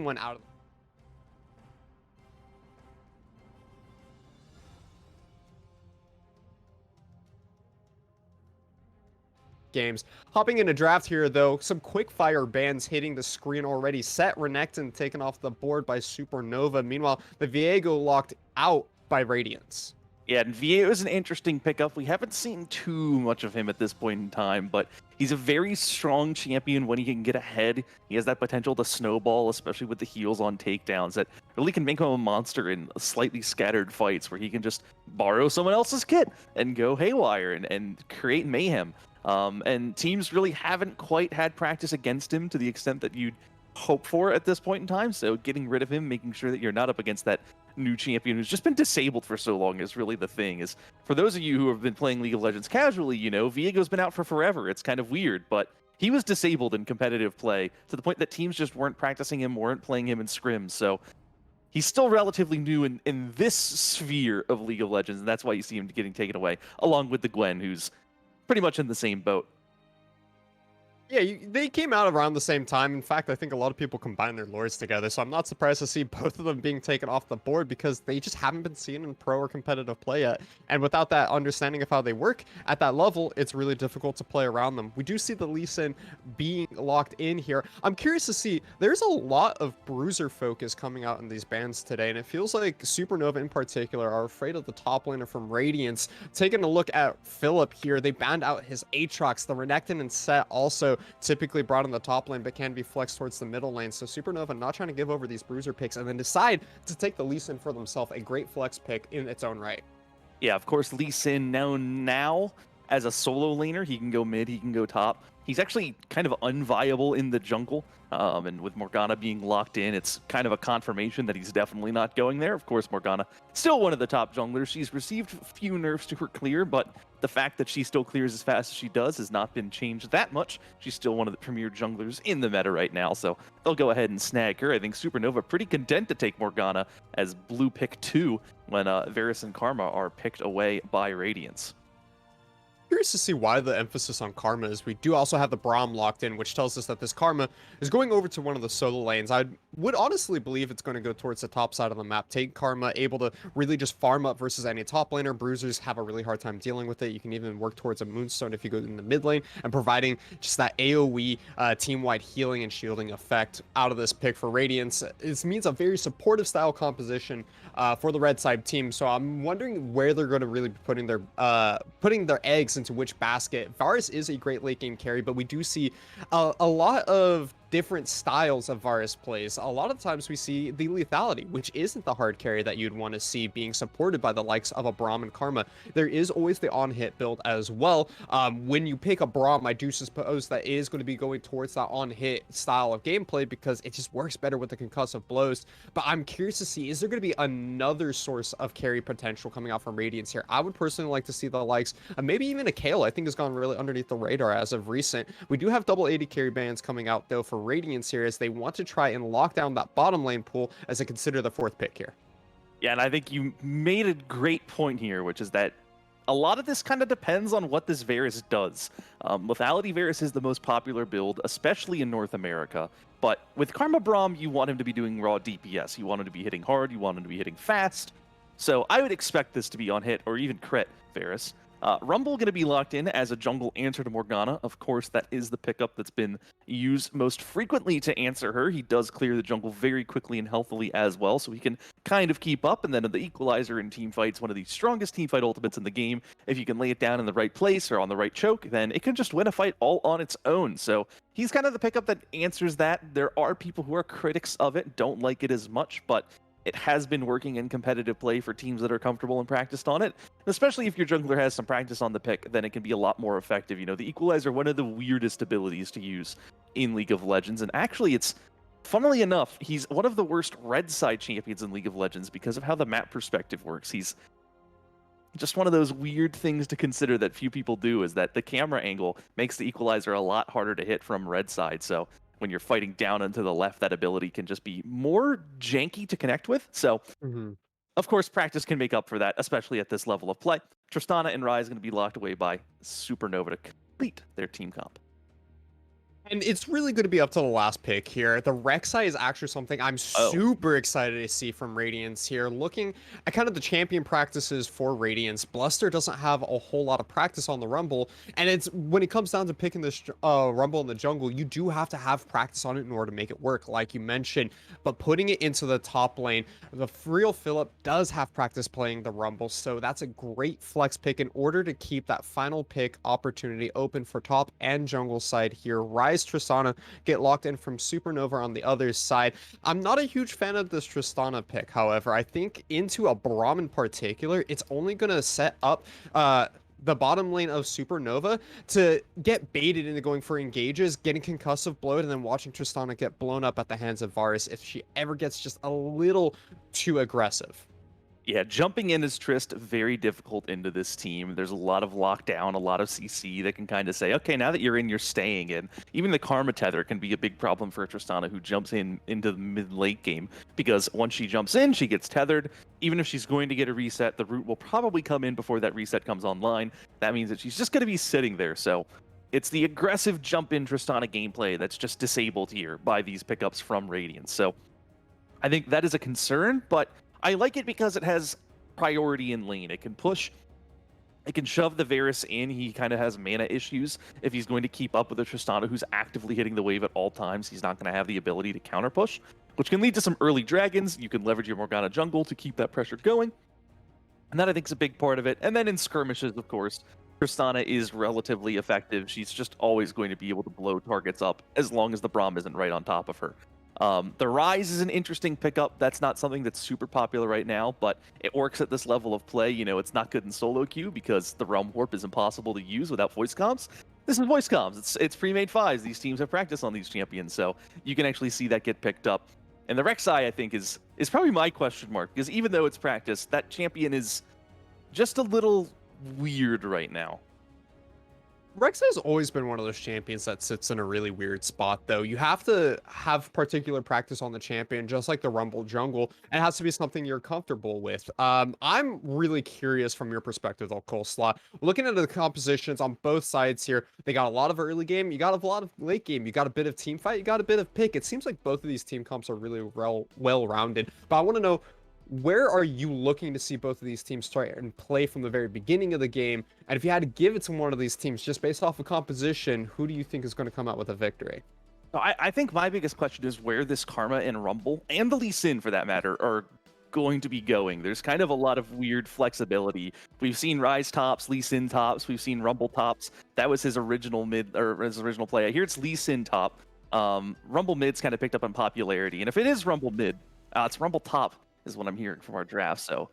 one out of games. Hopping into draft here, though, some quick fire bans hitting the screen already. Set Renekton taken off the board by Supernova. Meanwhile, the Viego locked out by Radiance. Yeah, and Viego is an interesting pickup. We haven't seen too much of him at this point in time, but he's a very strong champion when he can get ahead. He has that potential to snowball, especially with the heals on takedowns, that really can make him a monster in slightly scattered fights where he can just borrow someone else's kit and go haywire and create mayhem. And teams really haven't quite had practice against him to the extent that you'd hope for at this point in time. So getting rid of him, making sure that you're not up against that new champion who's just been disabled for so long is really the thing. Is for those of you who have been playing League of Legends casually, Viego's been out for forever. It's kind of weird, but he was disabled in competitive play to the point that teams just weren't practicing him, weren't playing him in scrims. So he's still relatively new in this sphere of League of Legends, and that's why you see him getting taken away, along with the Gwen, who's pretty much in the same boat. Yeah, they came out around the same time. In fact, I think a lot of people combine their lores together, so I'm not surprised to see both of them being taken off the board because they just haven't been seen in pro or competitive play yet. And without that understanding of how they work at that level, it's really difficult to play around them. We do see the Lee Sin being locked in here. I'm curious to see, there's a lot of bruiser focus coming out in these bans today, and it feels like Supernova in particular are afraid of the top laner from Radiance. Taking a look at Philip here, they banned out his Aatrox, the Renekton and Set also typically brought in the top lane, but can be flexed towards the middle lane. So Supernova not trying to give over these bruiser picks and then decide to take the Lee Sin for themselves. A great flex pick in its own right. Yeah, of course, Lee Sin now as a solo laner, he can go mid, he can go top. He's actually kind of unviable in the jungle, and with Morgana being locked in, it's kind of a confirmation that he's definitely not going there. Of course, Morgana, still one of the top junglers. She's received a few nerfs to her clear, but the fact that she still clears as fast as she does has not been changed that much. She's still one of the premier junglers in the meta right now, so they'll go ahead and snag her. I think Supernova pretty content to take Morgana as blue pick 2 when Varus and Karma are picked away by Radiance. Curious to see why the emphasis on Karma is. We do also have the Braum locked in, which tells us that this Karma is going over to one of the solo lanes. I would honestly believe it's going to go towards the top side of the map. Take Karma, able to really just farm up versus any top laner. Bruisers have a really hard time dealing with it. You can even work towards a Moonstone if you go in the mid lane, and providing just that AoE team-wide healing and shielding effect out of this pick for Radiance. This means a very supportive style composition for the red side team. So I'm wondering where they're going to really be putting their eggs into which basket. Varus is a great late game carry, but we do see a lot of different styles of Varus plays. A lot of times we see the lethality, which isn't the hard carry that you'd want to see being supported by the likes of a Braum and Karma. There is always the on-hit build as well. When you pick a Braum, I do suppose that it is going to be going towards that on-hit style of gameplay because it just works better with the concussive blows. But I'm curious to see, is there going to be another source of carry potential coming out from Radiance here? I would personally like to see the likes of maybe even a Kale. I think has gone really underneath the radar as of recent. We do have double 80 carry bans coming out though for Radiance here as they want to try and lock down that bottom lane pool as they consider the 4th pick here. Yeah, and I think you made a great point here, which is that a lot of this kind of depends on what this Varus does. Lethality Varus is the most popular build, especially in North America. But with Karma Braum, you want him to be doing raw DPS. You want him to be hitting hard. You want him to be hitting fast. So I would expect this to be on hit or even crit Varus. Rumble going to be locked in as a jungle answer to Morgana. Of course, that is the pickup that's been used most frequently to answer her. He does clear the jungle very quickly and healthily as well, so he can kind of keep up. And then the Equalizer in team fights, one of the strongest team fight ultimates in the game. If you can lay it down in the right place or on the right choke, then it can just win a fight all on its own. So he's kind of the pickup that answers that. There are people who are critics of it, don't like it as much, but it has been working in competitive play for teams that are comfortable and practiced on it. And especially if your jungler has some practice on the pick, then it can be a lot more effective. The Equalizer, one of the weirdest abilities to use in League of Legends. And actually, it's, funnily enough, he's one of the worst red side champions in League of Legends because of how the map perspective works. He's just one of those weird things to consider that few people do, is that the camera angle makes the Equalizer a lot harder to hit from red side. So when you're fighting down and to the left, that ability can just be more janky to connect with. So, of course, practice can make up for that, especially at this level of play. Tristana and Ryze going to be locked away by Supernova to complete their team comp. And it's really going to be up to the last pick here. The Rek'Sai is actually something I'm Oh, super excited to see from Radiance here. Looking at kind of the champion practices for Radiance, Bluster doesn't have a whole lot of practice on the Rumble. And it's when it comes down to picking this Rumble in the jungle, you do have to have practice on it in order to make it work, like you mentioned. But putting it into the top lane, the real Philip does have practice playing the Rumble. So that's a great flex pick in order to keep that final pick opportunity open for top and jungle side here. Tristana get locked in from Supernova on the other side. I'm not a huge fan of this Tristana pick, however. I think into a Braum in particular, it's only going to set up the bottom lane of Supernova to get baited into going for engages, getting concussive blowed, and then watching Tristana get blown up at the hands of Varus if she ever gets just a little too aggressive. yeah, jumping in as Trist, very difficult into this team. There's a lot of lockdown, a lot of CC that can kind of say, okay, now that you're in, you're staying in. Even the Karma Tether can be a big problem for Tristana, who jumps in into the mid-late game, because once she jumps in, she gets tethered. Even if she's going to get a reset, the root will probably come in before that reset comes online. That means that she's just going to be sitting there. So it's the aggressive jump-in Tristana gameplay that's just disabled here by these pickups from Radiance. So I think that is a concern, but I like it because it has priority in lane. It can push, it can shove the Varus in. He kind of has mana issues. If he's going to keep up with a Tristana who's actively hitting the wave at all times, he's not going to have the ability to counter push, which can lead to some early dragons. You can leverage your Morgana jungle to keep that pressure going. And that I think is a big part of it. And then in skirmishes, of course, Tristana is relatively effective. She's just always going to be able to blow targets up as long as the Braum isn't right on top of her. The Rise is an interesting pickup. That's not something that's super popular right now, but it works at this level of play. You know, it's not good in solo queue because the Realm Warp is impossible to use without voice comms. This is voice comms. It's pre-made fives. These teams have practice on these champions, so you can actually see that get picked up. And the Rek'Sai, I think, is probably my question mark, because even though it's practice, that champion is just a little weird right now. Rex has always been one of those champions that sits in a really weird spot, though. You have to have particular practice on the champion, just like the Rumble jungle. It has to be something you're comfortable with. I'm really curious from your perspective, though, Coleslaw. Looking at the compositions on both sides here, they got a lot of early game, you got a lot of late game, you got a bit of team fight, you got a bit of pick. It seems like both of these team comps are really well-rounded. But I want to know, where are you looking to see both of these teams start and play from the very beginning of the game? And if you had to give it to one of these teams just based off of composition, who do you think is going to come out with a victory? So I think my biggest question is where this Karma and Rumble, and the Lee Sin for that matter, are going to be going. There's kind of a lot of weird flexibility. We've seen Rise tops, Lee Sin tops, we've seen Rumble tops. That was his original mid, or his original play. Here it's Lee Sin top. Rumble mid's kind of picked up on popularity. And if it is Rumble mid, it's Rumble top is what I'm hearing from our draft. So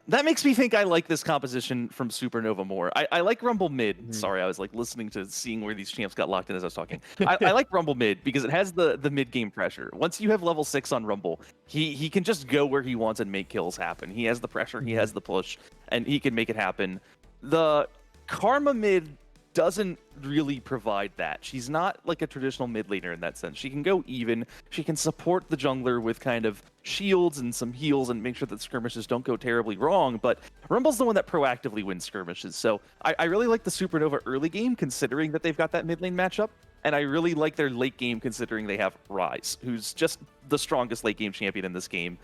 that makes me think I like this composition from Supernova more. I like Rumble mid. Mm-hmm. Sorry, I was like listening to seeing where these champs got locked in as I was talking. I like Rumble mid because it has the mid game pressure. Once you have level 6 on Rumble, he can just go where he wants and make kills happen. He has the pressure, he has the push, and he can make it happen. The Karma mid doesn't really provide that. She's not like a traditional mid laner in that sense. She can go even. She can support the jungler with kind of shields and some heals and make sure that skirmishes don't go terribly wrong, but Rumble's the one that proactively wins skirmishes. So I really like the Supernova early game considering that they've got that mid lane matchup, and I really like their late game considering they have Rise, who's just the strongest late game champion in this game,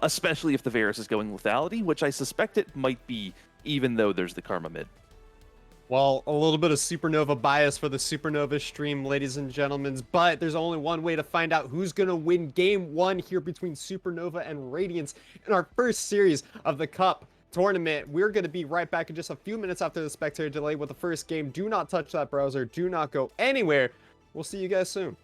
especially if the Varus is going lethality, which I suspect it might be, even though there's the Karma mid. Well, a little bit of Supernova bias for the Supernova stream, ladies and gentlemen, but there's only one way to find out who's going to win Game 1 here between Supernova and Radiance in our first series of the Cup tournament. We're going to be right back in just a few minutes after the spectator delay with the first game. Do not touch that browser. Do not go anywhere. We'll see you guys soon.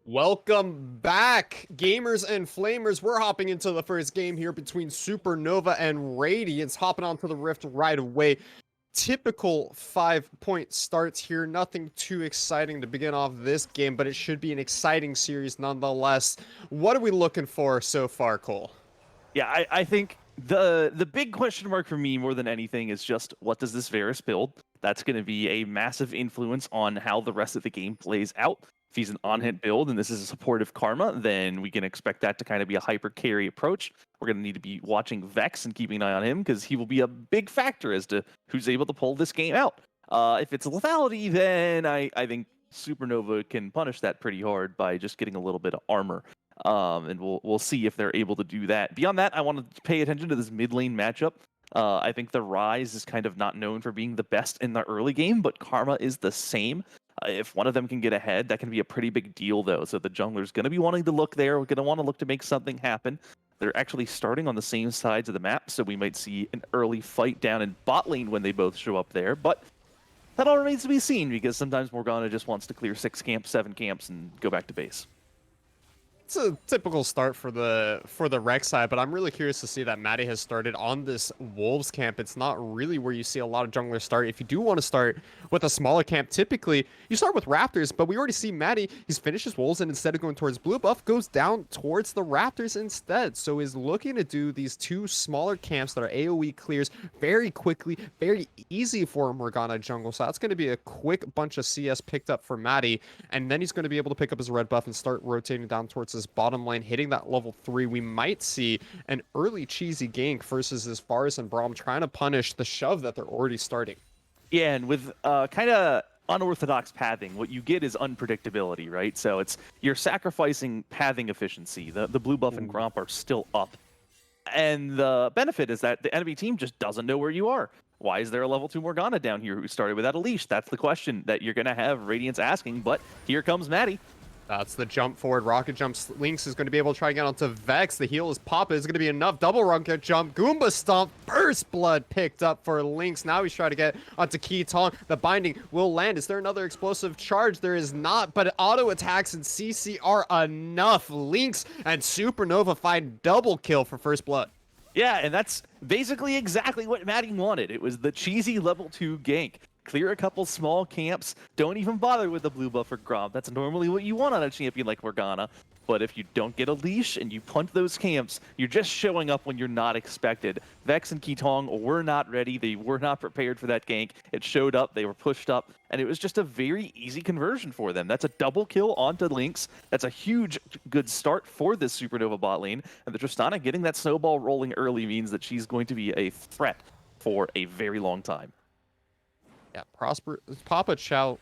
Welcome back, gamers and flamers. We're hopping into the first game here between Supernova and Radiance, hopping onto the Rift right away. Typical 5-point starts here. Nothing too exciting to begin off this game, but it should be an exciting series nonetheless. What are we looking for so far, Cole? Yeah, I think the big question mark for me more than anything is just what does this Varus build? That's going to be a massive influence on how the rest of the game plays out. If he's an on-hit build and this is a supportive Karma, then we can expect that to kind of be a hyper carry approach. We're going to need to be watching Vex and keeping an eye on him because he will be a big factor as to who's able to pull this game out. If it's lethality, then I think Supernova can punish that pretty hard by just getting a little bit of armor. And we'll see if they're able to do that. Beyond that, I want to pay attention to this mid lane matchup. I think the Rise is kind of not known for being the best in the early game, but Karma is the same. If one of them can get ahead, that can be a pretty big deal, though. So the jungler's going to be wanting to look there. We're going to want to look to make something happen. They're actually starting on the same sides of the map, so we might see an early fight down in bot lane when they both show up there. But that all remains to be seen, because sometimes Morgana just wants to clear 6 camps, 7 camps, and go back to base. It's a typical start for the rec side, but I'm really curious to see that Maddie has started on this Wolves camp. It's not really where you see a lot of junglers start. If you do want to start with a smaller camp, typically you start with Raptors, but we already see Maddie, he's finished his Wolves, and instead of going towards blue buff, goes down towards the Raptors instead. So he's looking to do these 2 smaller camps that are AoE clears very quickly, very easy for Morgana jungle. So that's going to be a quick bunch of CS picked up for Maddie, and then he's going to be able to pick up his red buff and start rotating down towards this bottom lane, hitting that level 3. We might see an early cheesy gank versus this Varus and Braum trying to punish the shove that they're already starting. Yeah, and with kind of unorthodox pathing, what you get is unpredictability, right? So you're sacrificing pathing efficiency. The blue buff and Gromp are still up. And the benefit is that the enemy team just doesn't know where you are. Why is there a level 2 Morgana down here who started without a leash? That's the question that you're going to have Radiance asking, but here comes Maddie. That's the jump forward. Rocket jumps. Lynx is going to be able to try and get onto Vex. The heal is popping. It's going to be enough. Double rocket jump. Goomba stomp. First blood picked up for Lynx. Now he's trying to get onto Key Tong. The binding will land. Is there another explosive charge? There is not, but auto attacks and CC are enough. Lynx and Supernova find double kill for first blood. Yeah, and that's basically exactly what Maddie wanted. It was the cheesy level 2 gank. Clear a couple small camps. Don't even bother with the blue buff or Gromp. That's normally what you want on a champion like Morgana. But if you don't get a leash and you punt those camps, you're just showing up when you're not expected. Vex and Kitong were not ready. They were not prepared for that gank. It showed up. They were pushed up. And it was just a very easy conversion for them. That's a double kill onto Lynx. That's a huge good start for this Supernova bot lane. And the Tristana getting that snowball rolling early means that she's going to be a threat for a very long time. Yeah, Papa Chow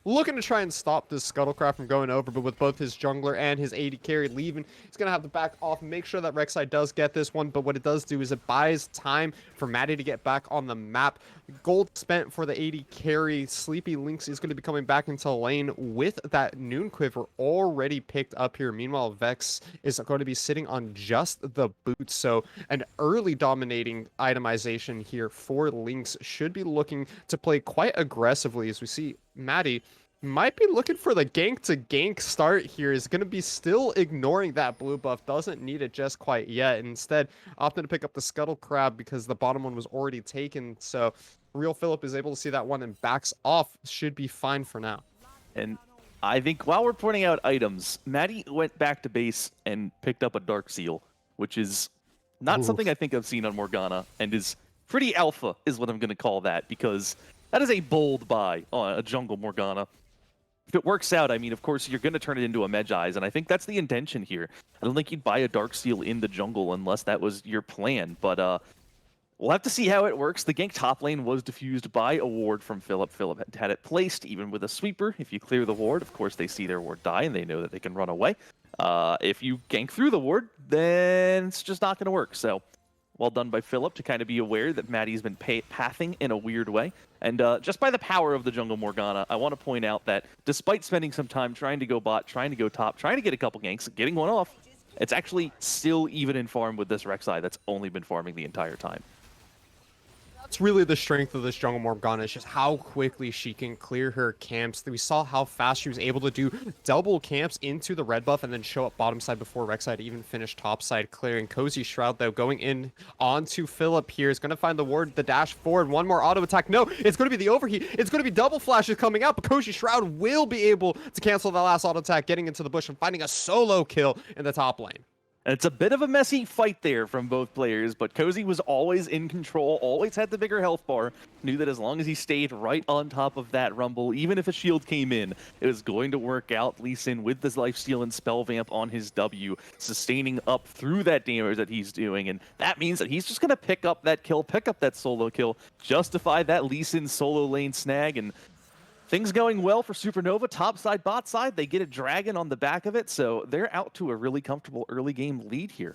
looking to try and stop this Scuttlecraft from going over, but with both his jungler and his AD carry leaving, he's going to have to back off and make sure that Rek'Sai does get this one. But what it does do is it buys time for Maddie to get back on the map. Gold spent for the AD carry. Sleepy Lynx is going to be coming back into lane with that Noon Quiver already picked up here. Meanwhile, Vex is going to be sitting on just the boots. So an early dominating itemization here for Lynx should be looking to play quite aggressively, as we see Maddie might be looking for the gank to gank start here. Is going to be still ignoring that blue buff. Doesn't need it just quite yet. Instead, opting to pick up the Scuttle Crab because the bottom one was already taken. So Real Philip is able to see that one and backs off. Should be fine for now. And I think while we're pointing out items, Maddie went back to base and picked up a Dark Seal, which is not something I think I've seen on Morgana, and is pretty alpha, is what I'm going to call that, because that is a bold buy on a jungle Morgana. If it works out, I mean, of course, you're going to turn it into a Medjai's, and I think that's the intention here. I don't think you'd buy a Dark Seal in the jungle unless that was your plan, but we'll have to see how it works. The gank top lane was diffused by a ward from Philip. Philip had it placed, even with a sweeper. If you clear the ward, of course, they see their ward die, and they know that they can run away. If you gank through the ward, then it's just not going to work, so well done by Philip to kind of be aware that Maddie's been pathing in a weird way. And just by the power of the jungle Morgana, I want to point out that despite spending some time trying to go bot, trying to go top, trying to get a couple ganks, getting one off, it's actually still even in farm with this Rek'Sai that's only been farming the entire time. That's really the strength of this jungle Morgana, is just how quickly she can clear her camps. We saw how fast she was able to do double camps into the red buff and then show up bottom side before Rek'Sai even finished top side clearing. Cozy Shroud, though, going in onto Philip here, is going to find the ward, the dash forward, one more auto attack. No, it's going to be the overheat. It's going to be double flashes coming out, but Cozy Shroud will be able to cancel the last auto attack, getting into the bush and finding a solo kill in the top lane. And it's a bit of a messy fight there from both players, but Cozy was always in control, always had the bigger health bar, knew that as long as he stayed right on top of that rumble, even if a shield came in, it was going to work out. Lee Sin with this lifesteal and spell vamp on his W, sustaining up through that damage that he's doing, and that means that he's just going to pick up that kill, pick up that solo kill, justify that Lee Sin solo lane snag, and things going well for Supernova, top side, bot side. They get a dragon on the back of it, so they're out to a really comfortable early game lead here.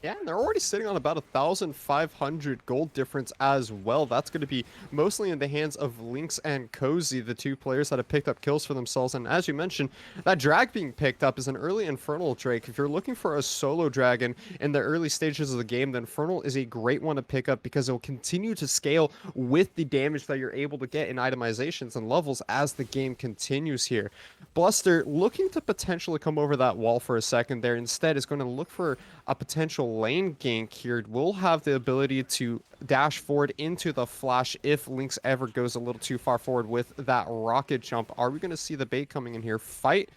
Yeah, and they're already sitting on about 1,500 gold difference as well. That's going to be mostly in the hands of Lynx and Cozy, the two players that have picked up kills for themselves. And as you mentioned, that drag being picked up is an early Infernal Drake. If you're looking for a solo dragon in the early stages of the game, the Infernal is a great one to pick up because it will continue to scale with the damage that you're able to get in itemizations and levels as the game continues here. Bluster, looking to potentially come over that wall for a second there, instead is going to look for a potential lane gank here. Will have the ability to dash forward into the flash if Lynx ever goes a little too far forward with that rocket jump. Are we going to see the bait coming in here? Fight,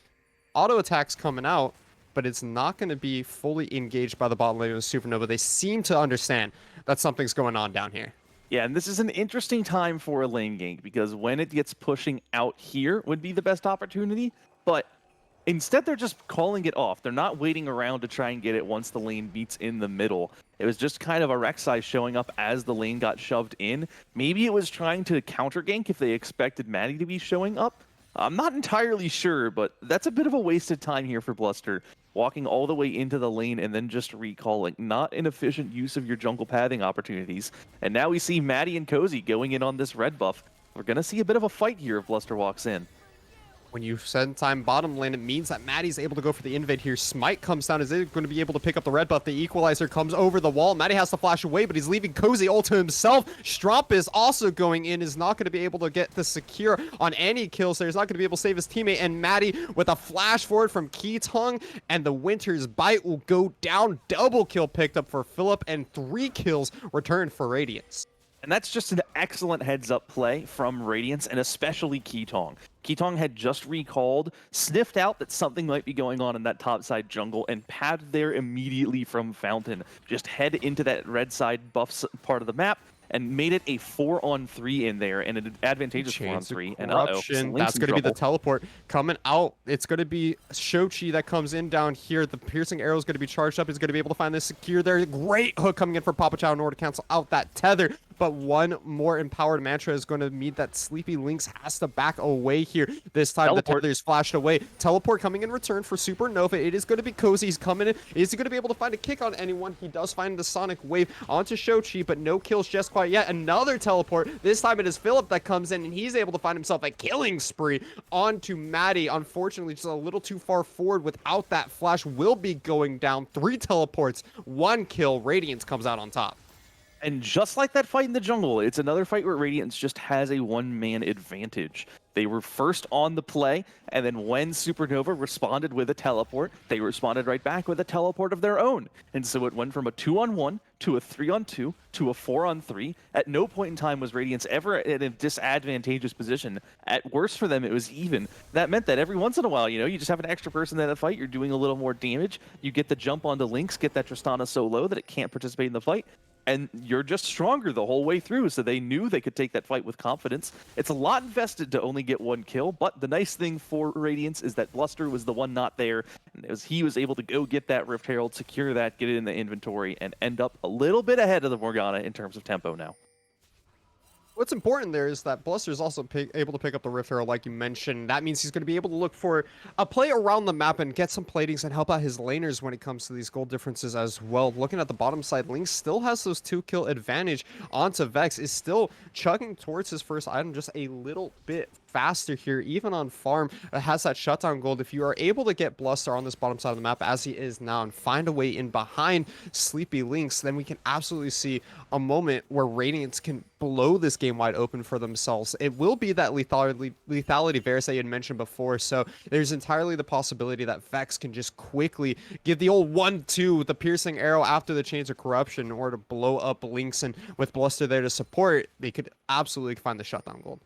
auto attacks coming out, but it's not going to be fully engaged by the bot lane of Supernova. They seem to understand that something's going on down here. Yeah, and this is an interesting time for a lane gank because when it gets pushing out here would be the best opportunity, but instead, they're just calling it off. They're not waiting around to try and get it once the lane meets in the middle. It was just kind of a Rek'Sai showing up as the lane got shoved in. Maybe it was trying to counter gank if they expected Maddie to be showing up. I'm not entirely sure, but that's a bit of a wasted time here for Bluster. Walking all the way into the lane and then just recalling. Not an efficient use of your jungle pathing opportunities. And now we see Maddie and Cozy going in on this red buff. We're going to see a bit of a fight here if Bluster walks in. When you send time bottom lane, it means that Maddie's able to go for the invade here. Smite comes down. Is it going to be able to pick up the red buff? The equalizer comes over the wall. Maddie has to flash away, but he's leaving Cozy all to himself. Strumpus also going in, is not going to be able to get the secure on any kills there. He's not going to be able to save his teammate. And Maddie with a flash forward from Keatung, and the Winter's Bite will go down. Double kill picked up for Philip, and 3 kills returned for Radiance. And that's just an excellent heads-up play from Radiance, and especially Keatung. Keatung had just recalled, sniffed out that something might be going on in that topside jungle, and padded there immediately from Fountain. Just head into that red side buff part of the map, and made it a 4-on-3 in there, and an advantageous 4-on-3. And that's going to be the teleport coming out. It's going to be Shochi that comes in down here. The piercing arrow is going to be charged up. He's going to be able to find this secure there. Great hook coming in for Papa Chow in order to cancel out that tether. But one more empowered mantra is going to mean that Sleepy Lynx has to back away here. This time the tether is flashed away. Teleport coming in return for Supernova. It is going to be Cozy. He's coming in. Is he going to be able to find a kick on anyone? He does find the Sonic Wave onto Shochi, but no kills just quite yet. Another teleport. This time it is Philip that comes in, and he's able to find himself a killing spree onto Maddie. Unfortunately, just a little too far forward without that flash. Will be going down. 3 teleports, 1 kill. Radiance comes out on top. And just like that fight in the jungle, it's another fight where Radiance just has a one-man advantage. They were first on the play, and then when Supernova responded with a teleport, they responded right back with a teleport of their own. And so it went from a 2-on-1 to a 3-on-2 to a 4-on-3. At no point in time was Radiance ever in a disadvantageous position. At worst for them, it was even. That meant that every once in a while, you know, you just have an extra person in a fight, you're doing a little more damage, you get the jump onto Lynx, get that Tristana so low that it can't participate in the fight, and you're just stronger the whole way through, so they knew they could take that fight with confidence. It's a lot invested to only get 1 kill, but the nice thing for Radiance is that Bluster was the one not there, and he was able to go get that Rift Herald, secure that, get it in the inventory, and end up a little bit ahead of the Morgana in terms of tempo now. What's important there is that Bluster is also able to pick up the Rift Herald, like you mentioned. That means he's going to be able to look for a play around the map and get some platings and help out his laners when it comes to these gold differences as well. Looking at the bottom side, Lynx still has those 2-kill advantage onto Vex, is still chugging towards his first item just a little bit faster here, even on farm. Has that shutdown gold. If you are able to get Bluster on this bottom side of the map as he is now and find a way in behind Sleepy Lynx, then we can absolutely see a moment where Radiance can blow this game wide open for themselves. It will be that lethality Varus that you had mentioned before, so there's entirely the possibility that Vex can just quickly give the old 1-2 with the piercing arrow after the Chains of Corruption in order to blow up Lynx, and with Bluster there to support, they could absolutely find the shutdown gold.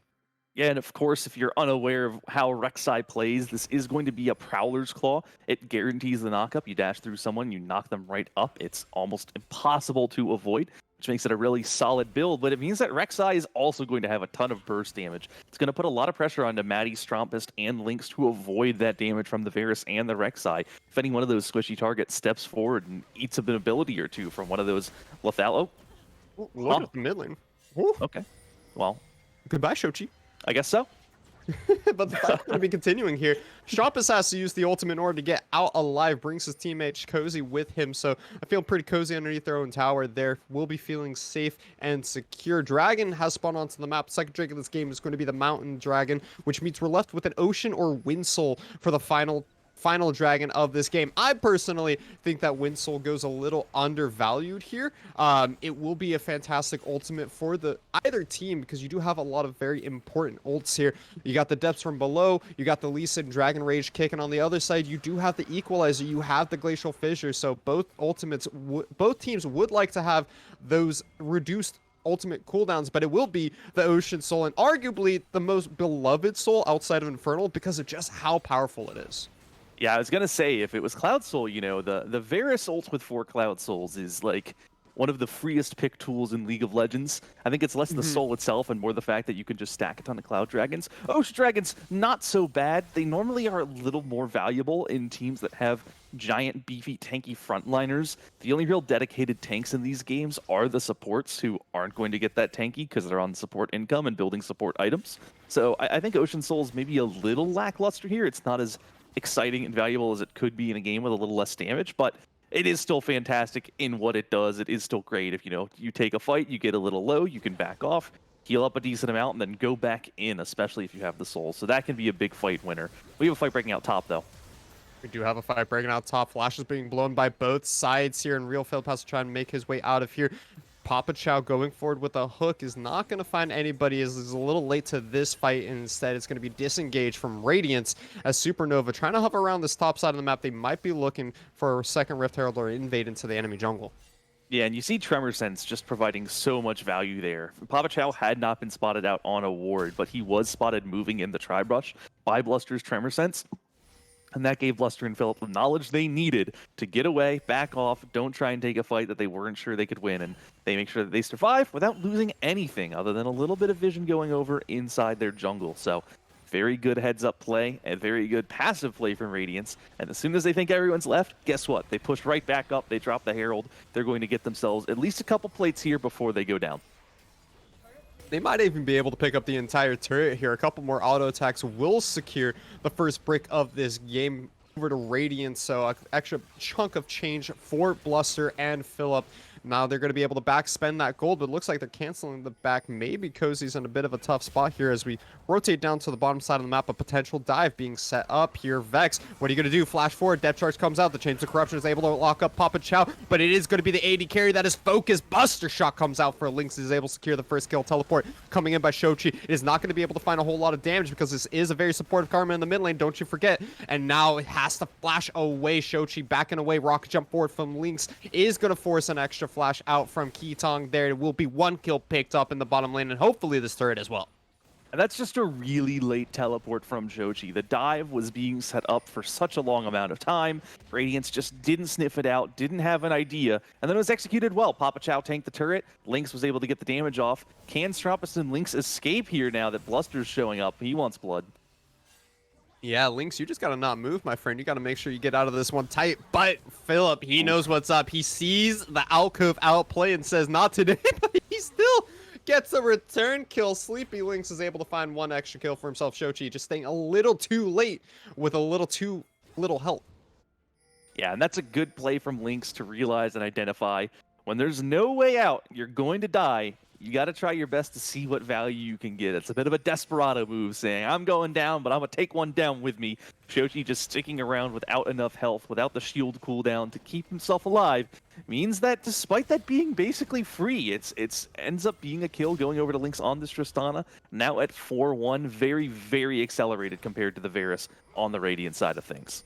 Yeah, and of course, if you're unaware of how Rek'Sai plays, this is going to be a Prowler's Claw. It guarantees the knockup. You dash through someone, you knock them right up. It's almost impossible to avoid, which makes it a really solid build, but it means that Rek'Sai is also going to have a ton of burst damage. It's going to put a lot of pressure onto Maddie, Strompist, and Lynx to avoid that damage from the Varus and the Rek'Sai. If any one of those squishy targets steps forward and eats an ability or two from one of those lethal... Oh, look at the mid lane. Ooh. Okay, well... Goodbye, Shochi. I guess so. But the fight's going to be continuing here. Strompus has to use the ultimate in order to get out alive, brings his teammate Cozy with him, so I feel pretty cozy underneath their own tower there. We'll be feeling safe and secure. Dragon has spawned onto the map. Second drake of this game is going to be the Mountain Dragon, which means we're left with an Ocean or Windsoul for the final dragon of this game. I personally think that Windsoul goes a little undervalued here. It will be a fantastic ultimate for either team because you do have a lot of very important ults here. You got the depths from below, you got the Lee Sin Dragon Rage kick, and on the other side you do have the Equalizer, you have the Glacial Fissure, so both teams would like to have those reduced ultimate cooldowns, but it will be the Ocean Soul, and arguably the most beloved soul outside of Infernal because of just how powerful it is. Yeah, I was gonna say, if it was Cloud Soul, you know, the Varus ult with 4 Cloud Souls is like one of the freest pick tools in League of Legends. I think it's less the soul itself and more the fact that you can just stack a ton of Cloud Dragons. Ocean Dragons, not so bad. They normally are a little more valuable in teams that have giant, beefy, tanky frontliners. The only real dedicated tanks in these games are the supports who aren't going to get that tanky because they're on support income and building support items. So I think Ocean Soul's maybe a little lackluster here. It's not as exciting and valuable as it could be in a game with a little less damage, but it is still fantastic in what it does. It is still great. If you take a fight, you get a little low, you can back off, heal up a decent amount, and then go back in, especially if you have the soul. So that can be a big fight winner. We have a fight breaking out top, though. We do have a fight breaking out top. Flash is being blown by both sides here, and Real Failed has to try and make his way out of here. Papa Chow going forward with a hook is not going to find anybody as he's a little late to this fight, and instead it's going to be disengaged from Radiance as Supernova trying to hover around this top side of the map. They might be looking for a second Rift Herald or invade into the enemy jungle. Yeah, and you see Tremor Sense just providing so much value there. Papa Chow had not been spotted out on a ward, but he was spotted moving in the Tri-Brush by Bluster's Tremor Sense. And that gave Bluster and Philip the knowledge they needed to get away, back off, don't try and take a fight that they weren't sure they could win. And they make sure that they survive without losing anything other than a little bit of vision going over inside their jungle. So very good heads-up play and very good passive play from Radiance. And as soon as they think everyone's left, guess what? They push right back up, they drop the Herald. They're going to get themselves at least a couple plates here before they go down. They might even be able to pick up the entire turret here. A couple more auto attacks will secure the first brick of this game over to Radiance. So an extra chunk of change for Bluster and Philip. Now they're going to be able to backspend that gold, but it looks like they're canceling the back. Maybe Cozy's in a bit of a tough spot here as we rotate down to the bottom side of the map. A potential dive being set up here. Vex, what are you going to do? Flash forward. Depth charge comes out. The Chains of Corruption is able to lock up Papa Chow, but it is going to be the AD carry that is focused. Buster Shot comes out for Lynx. Is able to secure the first kill. Teleport coming in by Shochi. It is not going to be able to find a whole lot of damage because this is a very supportive Karma in the mid lane. Don't you forget. And now it has to flash away. Shochi backing away. Rocket jump forward from Lynx is going to force an extra flash out from Keetong. There will be 1 kill picked up in the bottom lane, and hopefully this turret as well. And that's just a really late teleport from Shochi. The dive was being set up for such a long amount of time. Radiance just didn't sniff it out, didn't have an idea, and then it was executed well. Papa Chow tanked the turret. Lynx was able to get the damage off. Can Stropus and Lynx escape here now that Bluster's showing up? He wants blood. Yeah, Lynx, you just got to not move, my friend. You got to make sure you get out of this one tight. But Philip, he knows what's up. He sees the alcove outplay and says, not today, but he still gets a return kill. Sleepy Lynx is able to find 1 extra kill for himself. Shochi just staying a little too late with a little too little help. Yeah, and that's a good play from Lynx to realize and identify when there's no way out, you're going to die. you got to try your best to see what value you can get. It's a bit of a desperado move, saying, I'm going down, but I'm going to take one down with me. Shoji just sticking around without enough health, without the shield cooldown to keep himself alive, means that despite that being basically free, it's ends up being a kill going over to Lynx on this Tristana, now at 4-1, very, very accelerated compared to the Varus on the Radiant side of things.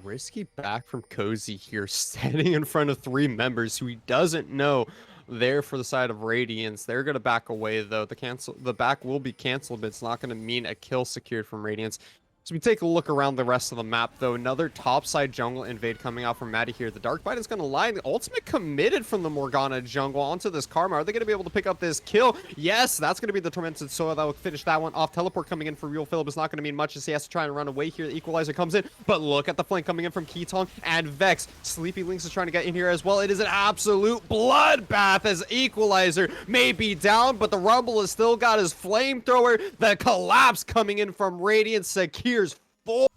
Risky back from Cozy here, standing in front of 3 members who he doesn't know there for the side of Radiance. They're going to back away, though. The back will be canceled, but it's not going to mean a kill secured from Radiance. So we take a look around the rest of the map, though. Another topside jungle invade coming out from Maddie here. The Dark Bite is going to line. The ultimate committed from the Morgana jungle onto this Karma. Are they going to be able to pick up this kill? Yes, that's going to be the Tormented Soil that will finish that one off. Teleport coming in for Real Philip is not going to mean much as he has to try and run away here. The Equalizer comes in, but look at the flank coming in from Keetong and Vex. Sleepy Lynx is trying to get in here as well. It is an absolute bloodbath as Equalizer may be down, but the Rumble has still got his flamethrower. The collapse coming in from Radiant secures 4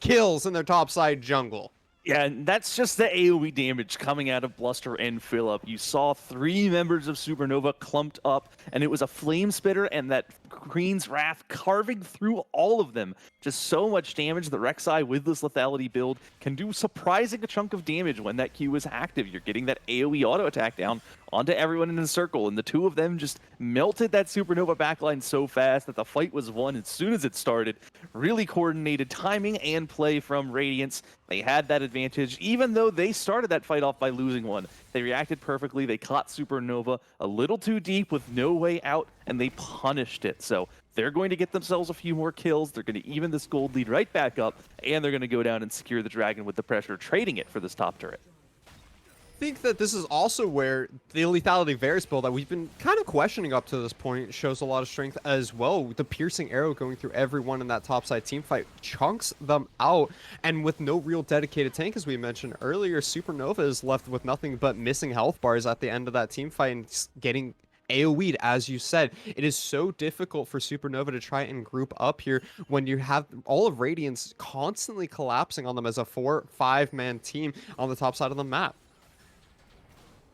kills in their topside jungle. Yeah, and that's just the AoE damage coming out of Bluster and Phillip. You saw 3 members of Supernova clumped up, and it was a Flame Spitter and that Queen's Wrath carving through all of them. Just so much damage. The Rek'Sai with this lethality build can do surprising a chunk of damage when that Q is active. You're getting that AoE auto attack down onto everyone in the circle, and the 2 of them just melted that Supernova backline so fast that the fight was won as soon as it started. Really coordinated timing and play from Radiance. They had that advantage, even though they started that fight off by losing one. They reacted perfectly. They caught Supernova a little too deep with no way out, and they punished it. So they're going to get themselves a few more kills. They're going to even this gold lead right back up, and they're going to go down and secure the dragon with the pressure, trading it for this top turret. I think that this is also where the lethality Varus build that we've been kind of questioning up to this point shows a lot of strength as well. The piercing arrow going through everyone in that topside team fight chunks them out, and with no real dedicated tank, as we mentioned earlier, Supernova is left with nothing but missing health bars at the end of that team fight and getting AoE'd, as you said. It is so difficult for Supernova to try and group up here when you have all of Radiance constantly collapsing on them as a 4-5 man team on the top side of the map.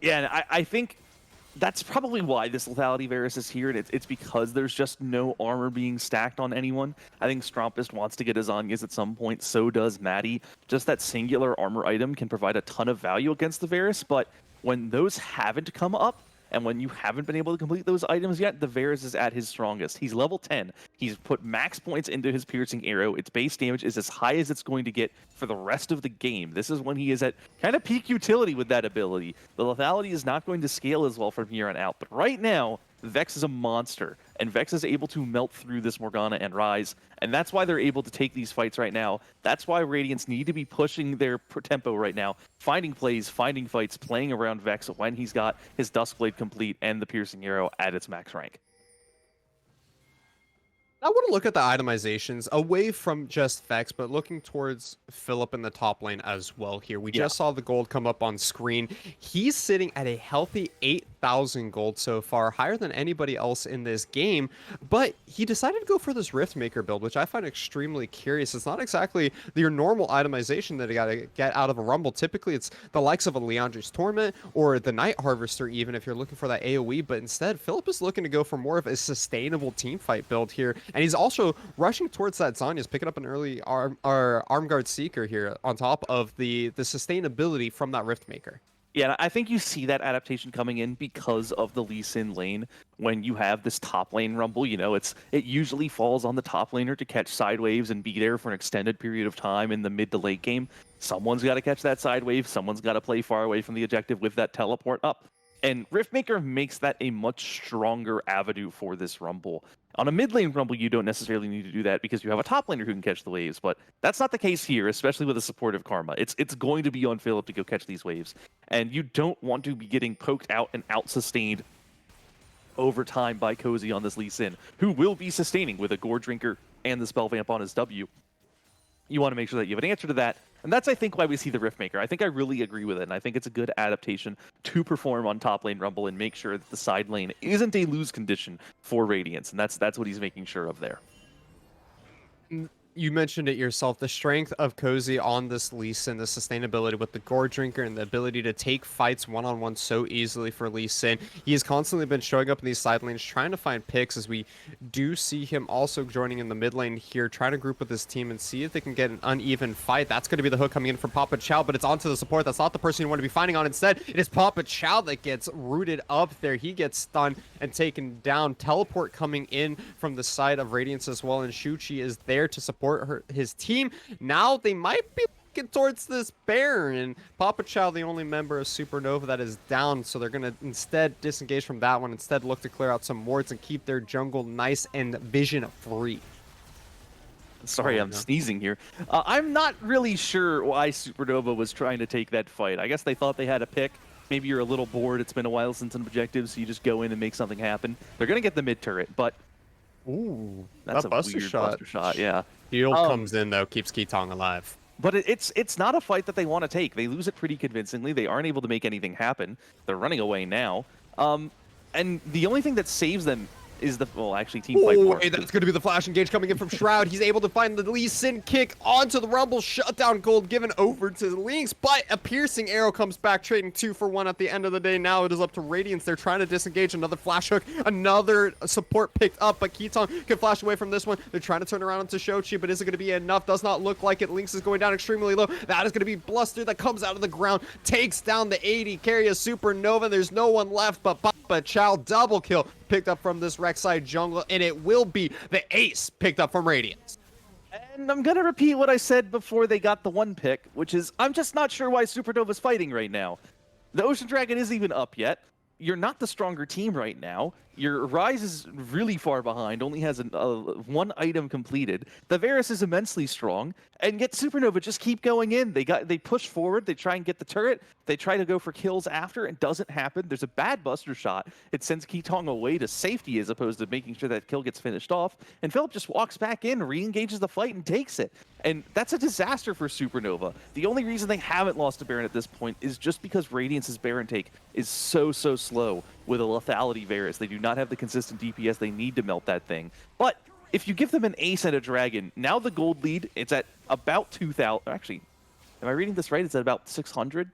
Yeah, and I think that's probably why this lethality Varus is here, and it's because there's just no armor being stacked on anyone. I think Strompist wants to get his Zhonya's at some point, so does Maddie. Just that singular armor item can provide a ton of value against the Varus, but when those haven't come up, and when you haven't been able to complete those items yet, the Varus is at his strongest. He's level 10. He's put max points into his piercing arrow. Its base damage is as high as it's going to get for the rest of the game. This is when he is at kind of peak utility with that ability. The lethality is not going to scale as well from here on out. But right now, Vex is a monster, and Vex is able to melt through this Morgana and Rise, and that's why they're able to take these fights right now. That's why Radiance need to be pushing their tempo right now, finding plays, finding fights, playing around Vex when he's got his Duskblade complete and the Piercing Arrow at its max rank. I want to look at the itemizations away from just Vex, but looking towards Phillip in the top lane as well here. We just saw the gold come up on screen. He's sitting at a healthy 8,000 gold so far, higher than anybody else in this game, but he decided to go for this Riftmaker build, which I find extremely curious. It's not exactly your normal itemization that you got to get out of a Rumble. Typically, it's the likes of a Leandri's Torment or the Night Harvester, even if you're looking for that AoE, but instead, Phillip is looking to go for more of a sustainable teamfight build here. And he's also rushing towards that Zhonya's, picking up an early arm guard seeker here on top of the sustainability from that Riftmaker. Yeah, I think you see that adaptation coming in because of the Lee Sin lane. When you have this top lane Rumble, you know, it usually falls on the top laner to catch side waves and be there for an extended period of time in the mid to late game. Someone's got to catch that side wave. Someone's got to play far away from the objective with that teleport up. And Riftmaker makes that a much stronger avenue for this Rumble. On a mid lane Rumble, you don't necessarily need to do that because you have a top laner who can catch the waves, but that's not the case here, especially with a supportive Karma. It's going to be on Phillip to go catch these waves, and you don't want to be getting poked out and out-sustained over time by Cozy on this Lee Sin, who will be sustaining with a Gore Drinker and the Spell Vamp on his W. You want to make sure that you have an answer to that. And that's, I think, why we see the Riftmaker. I think I really agree with it, and I think it's a good adaptation to perform on top lane Rumble and make sure that the side lane isn't a lose condition for Radiance, and that's what he's making sure of there. You mentioned it yourself, the strength of Cozy on this Lee Sin, the sustainability with the Gore Drinker and the ability to take fights one-on-one so easily for Lee Sin. He has constantly been showing up in these side lanes, trying to find picks, as we do see him also joining in the mid lane here, trying to group with his team and see if they can get an uneven fight. That's going to be the hook coming in from Papa Chow, but it's onto the support. That's not the person you want to be fighting on. Instead, it is Papa Chow that gets rooted up there. He gets stunned and taken down. Teleport coming in from the side of Radiance as well, and Shuchi is there to support his team. Now they might be looking towards this Baron, and Papa Chow, the only member of Supernova that is down, so they're going to instead disengage from that one, instead look to clear out some wards and keep their jungle nice and vision free. Sorry, I'm sneezing here. I'm not really sure why Supernova was trying to take that fight. I guess they thought they had a pick. Maybe you're a little bored. It's been a while since an objective, so you just go in and make something happen. They're going to get the mid turret, but ooh, that's that a buster weird shot. buster shot. Yeah. Heal comes in though, keeps Kitong alive. But it's not a fight that they want to take. They lose it pretty convincingly. They aren't able to make anything happen. They're running away now. And the only thing that saves them is the, well, actually, team fight. Oh, hey, that's going to be the flash engage coming in from Shroud. He's able to find the Lee Sin kick onto the Rumble. Shutdown gold given over to Lynx, but a piercing arrow comes back, trading 2 for 1 at the end of the day. Now it is up to Radiance. They're trying to disengage. Another flash hook, another support picked up, but Kitong can flash away from this one. They're trying to turn around into Shochi, but is it going to be enough? Does not look like it. Lynx is going down extremely low. That is going to be Bluster that comes out of the ground, takes down the 80, carry a Supernova. There's no one left but Papa Chow. Double kill picked up from this Rek'Sai jungle, and it will be the ace picked up from Radiance. And I'm going to repeat what I said before they got the one pick, which is I'm just not sure why Supernova's fighting right now. The Ocean Dragon isn't even up yet. You're not the stronger team right now. Your Ryze is really far behind, only has one item completed. The Varus is immensely strong, and yet Supernova just keep going in. They push forward, they try and get the turret, they try to go for kills after, and doesn't happen. There's a bad buster shot. It sends Kitong away to safety as opposed to making sure that kill gets finished off, and Philip just walks back in, re-engages the fight, and takes it. And that's a disaster for Supernova. The only reason they haven't lost a Baron at this point is just because Radiance's Baron take is so slow with a lethality Varus. They do not have the consistent DPS they need to melt that thing. But if you give them an ace and a dragon, now the gold lead, it's at about 2,000. Actually, am I reading this right? It's at about 600?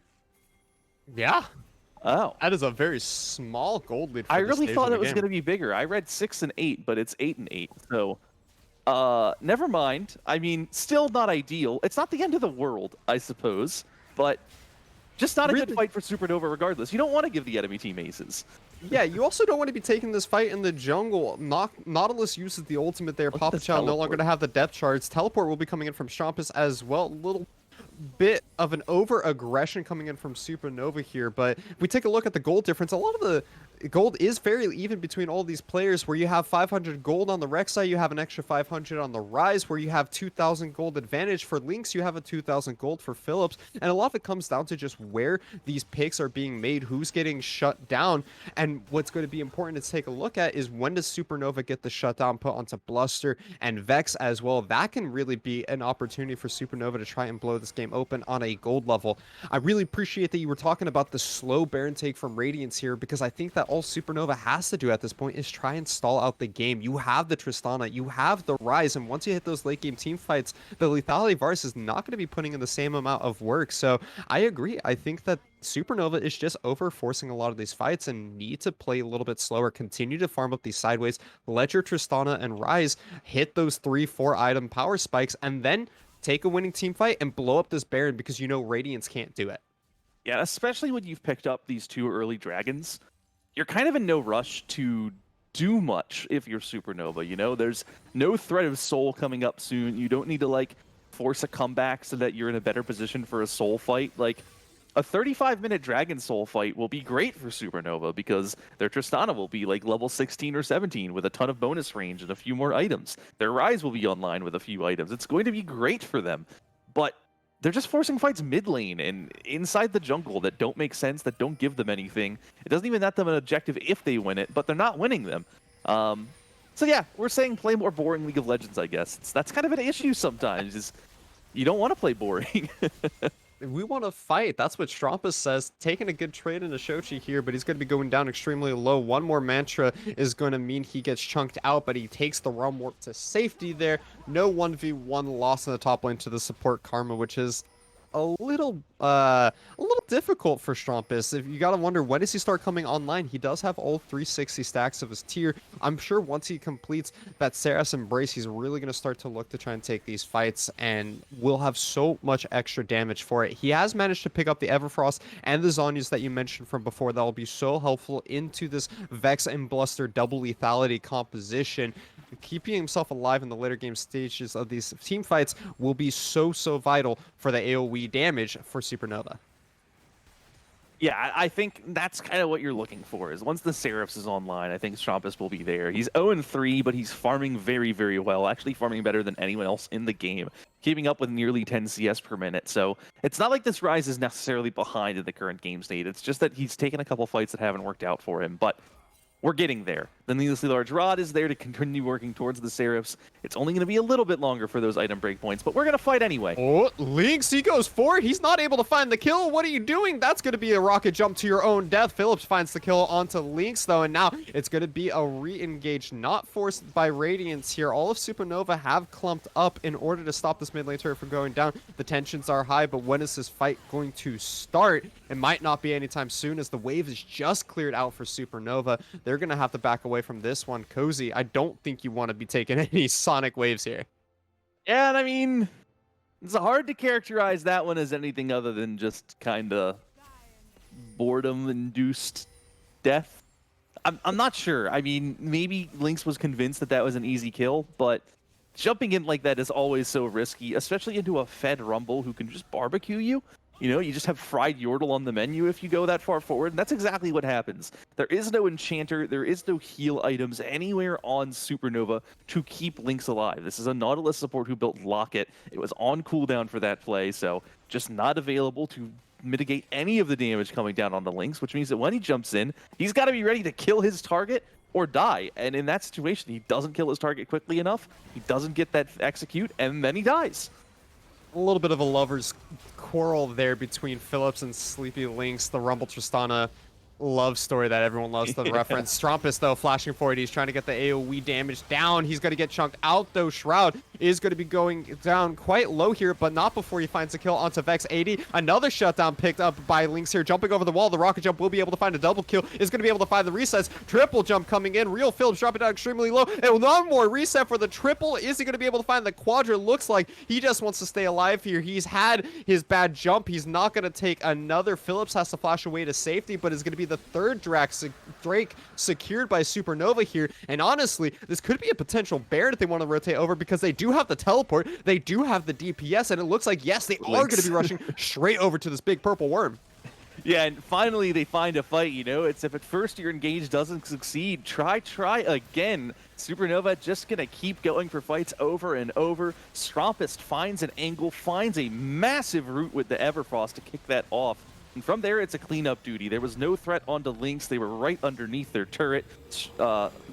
Yeah. Oh. That is a very small gold lead for I this really stage thought of the it was game. going to be bigger. I read 6 and 8, but it's 8 and 8. So, never mind. I mean, still not ideal. It's not the end of the world, I suppose, but just not a good fight for Supernova regardless. You don't want to give the enemy team aces. Yeah, you also don't want to be taking this fight in the jungle. Nautilus uses the ultimate there. Papa Chow no longer going to have the depth charts. Teleport will be coming in from Strampus as well. A little bit of an over-aggression coming in from Supernova here, but if we take a look at the gold difference, a lot of the gold is fairly even between all these players, where you have 500 gold on the Rek'Sai, you have an extra 500 on the Ryze, where you have 2,000 gold advantage for Lynx, you have a 2,000 gold for Phillips, and a lot of it comes down to just where these picks are being made, who's getting shut down, and what's going to be important to take a look at is when does Supernova get the shutdown put onto Bluster and Vex as well. That can really be an opportunity for Supernova to try and blow this game open on a gold level. I really appreciate that you were talking about the slow Baron take from Radiance here, because I think that all Supernova has to do at this point is try and stall out the game. You have the Tristana, you have the Ryze, and once you hit those late game team fights, the lethality Varus is not going to be putting in the same amount of work. So I agree. I think that Supernova is just over forcing a lot of these fights and need to play a little bit slower, continue to farm up these sideways, let your Tristana and Ryze hit those 3-4 item power spikes, and then take a winning team fight and blow up this Baron, because you know Radiance can't do it. Yeah, especially when you've picked up these 2 early dragons, you're kind of in no rush to do much if you're Supernova, you know? There's no threat of soul coming up soon. You don't need to, like, force a comeback so that you're in a better position for a soul fight. Like, a 35-minute Dragon Soul fight will be great for Supernova because their Tristana will be like level 16 or 17 with a ton of bonus range and a few more items. Their Ryze will be online with a few items. It's going to be great for them. But they're just forcing fights mid lane and inside the jungle that don't make sense, that don't give them anything. It doesn't even net them an objective if they win it, but they're not winning them. So yeah, we're saying play more boring League of Legends, I guess. That's kind of an issue sometimes, is you don't want to play boring. We want to fight. That's what Strampus says. Taking a good trade into Shochi here, but he's going to be going down extremely low. One more mantra is going to mean he gets chunked out, but he takes the realm warp to safety there. No 1v1 loss in the top lane to the support Karma, which is a little difficult for Strampus. If you gotta wonder, when does he start coming online? He does have all 360 stacks of his tier. I'm sure once he completes that Saras Embrace, he's really gonna start to look to try and take these fights, and will have so much extra damage for it. He has managed to pick up the Everfrost and the Zonyas that you mentioned from before. That will be so helpful into this Vex and Bluster double lethality composition. Keeping himself alive in the later game stages of these team fights will be so vital for the AoE damage for Supernova. Yeah, I think that's kind of what you're looking for. Is once the Seraphs is online, I think Strampus will be there. He's 0-3, but he's farming very well. Actually, farming better than anyone else in the game, keeping up with nearly 10 CS per minute. So it's not like this Rise is necessarily behind in the current game state. It's just that he's taken a couple fights that haven't worked out for him. But we're getting there. The needlessly large rod is there to continue working towards the Seraphs. It's only going to be a little bit longer for those item breakpoints, but we're going to fight anyway. Oh, Lynx, he goes for it. He's not able to find the kill. What are you doing? That's going to be a rocket jump to your own death. Phillips finds the kill onto Lynx, though, and now it's going to be a re-engage, not forced by Radiance here. All of Supernova have clumped up in order to stop this mid lane turret from going down. The tensions are high, but when is this fight going to start? It might not be anytime soon, as the wave is just cleared out for Supernova. They're going to have to back away from this one. Cozy, I don't think you want to be taking any sonic waves here. Yeah, and I mean, it's hard to characterize that one as anything other than just kind of boredom-induced death. I'm not sure. I mean, maybe Lynx was convinced that that was an easy kill, but jumping in like that is always so risky, especially into a fed Rumble who can just barbecue you. You know, you just have fried Yordle on the menu if you go that far forward, and that's exactly what happens. There is no enchanter, there is no heal items anywhere on Supernova to keep Lynx alive. This is a Nautilus support who built Locket. It was on cooldown for that play, so just not available to mitigate any of the damage coming down on the Lynx, which means that when he jumps in, he's got to be ready to kill his target or die. And in that situation, he doesn't kill his target quickly enough, he doesn't get that execute, and then he dies. A little bit of a lover's quarrel there between Phillips and Sleepy Lynx, the Rumble Tristana love story that everyone loves to reference. Strampus, though, flashing forward. He's trying to get the AoE damage down. He's going to get chunked out, though. Shroud is going to be going down quite low here, but not before he finds a kill onto Vex 80. Another shutdown picked up by Lynx here, jumping over the wall. The rocket jump will be able to find a double kill. Is going to be able to find the resets. Triple jump coming in. Real Phillips dropping down extremely low. And one more reset for the triple. Is he going to be able to find the quadra? Looks like he just wants to stay alive here. He's had his bad jump. He's not going to take another. Phillips has to flash away to safety, but is going to be the third Drake secured by Supernova here. And honestly, this could be a potential bear that they want to rotate over, because they do have the teleport, they do have the DPS, and it looks like, yes, they are going to be rushing straight over to this big purple worm. Yeah, and finally they find a fight, you know? It's if at first your engage doesn't succeed, try again. Supernova just gonna keep going for fights over and over. Strampus finds an angle, finds a massive root with the Everfrost to kick that off. And from there, it's a cleanup duty. There was no threat onto Lynx. They were right underneath their turret.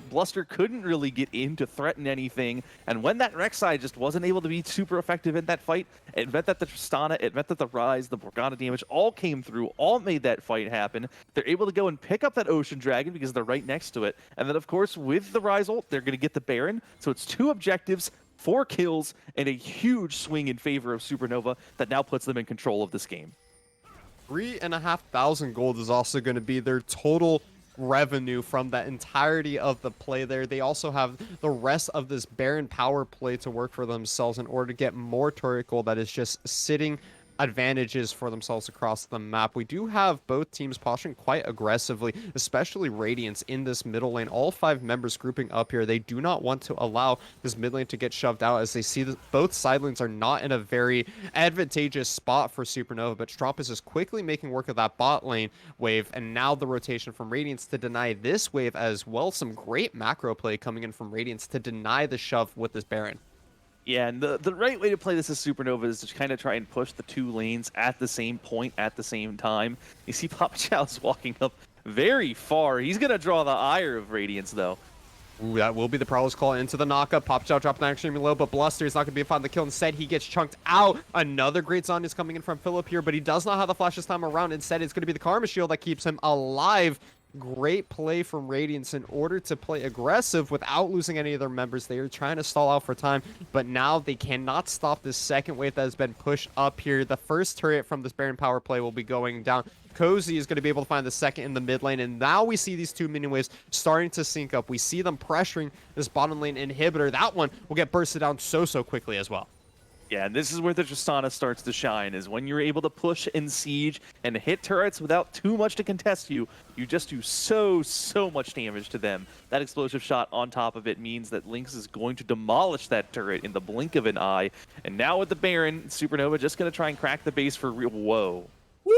Bluster couldn't really get in to threaten anything. And when that Rek'Sai just wasn't able to be super effective in that fight, it meant that the Tristana, it meant that the Rise, the Morgana damage all came through, all made that fight happen. They're able to go and pick up that Ocean Dragon because they're right next to it. And then, of course, with the Rise ult, they're going to get the Baron. So it's 2 objectives, 4 kills, and a huge swing in favor of Supernova that now puts them in control of this game. 3,500 gold is also going to be their total revenue from that entirety of the play there. They also have the rest of this Baron power play to work for themselves in order to get more turret gold that is just sitting advantages for themselves across the map. We do have both teams posturing quite aggressively, especially Radiance in this middle lane. All 5 members grouping up here. They do not want to allow this mid lane to get shoved out, as they see that both side lanes are not in a very advantageous spot for Supernova, but Strampus is quickly making work of that bot lane wave, and now the rotation from Radiance to deny this wave as well. Some great macro play coming in from Radiance to deny the shove with this Baron. Yeah, and the right way to play this as Supernova is to kind of try and push the 2 lanes at the same point at the same time. You see Papa Chow's walking up very far. He's going to draw the ire of Radiance, though. Ooh, that will be the Prowler's Claw into the knockup. Pop Shot dropping down extremely low, but Bluster is not going to be able to find the kill. Instead, he gets chunked out. Another great Zon is coming in from Philip here, but he does not have the flash this time around. Instead, it's going to be the Karma Shield that keeps him alive. Great play from Radiance in order to play aggressive without losing any of their members. They are trying to stall out for time, but now they cannot stop this second wave that has been pushed up here. The first turret from this Baron power play will be going down. Cozy is going to be able to find the second in the mid lane, and now we see these two minion waves starting to sync up. We see them pressuring this bottom lane inhibitor. That one will get bursted down so quickly as well. Yeah, and this is where the Tristana starts to shine, is when you're able to push and siege and hit turrets without too much to contest you. You just do so much damage to them. That explosive shot on top of it means that Lynx is going to demolish that turret in the blink of an eye. And now with the Baron, Supernova just going to try and crack the base for real. Whoa. Woo!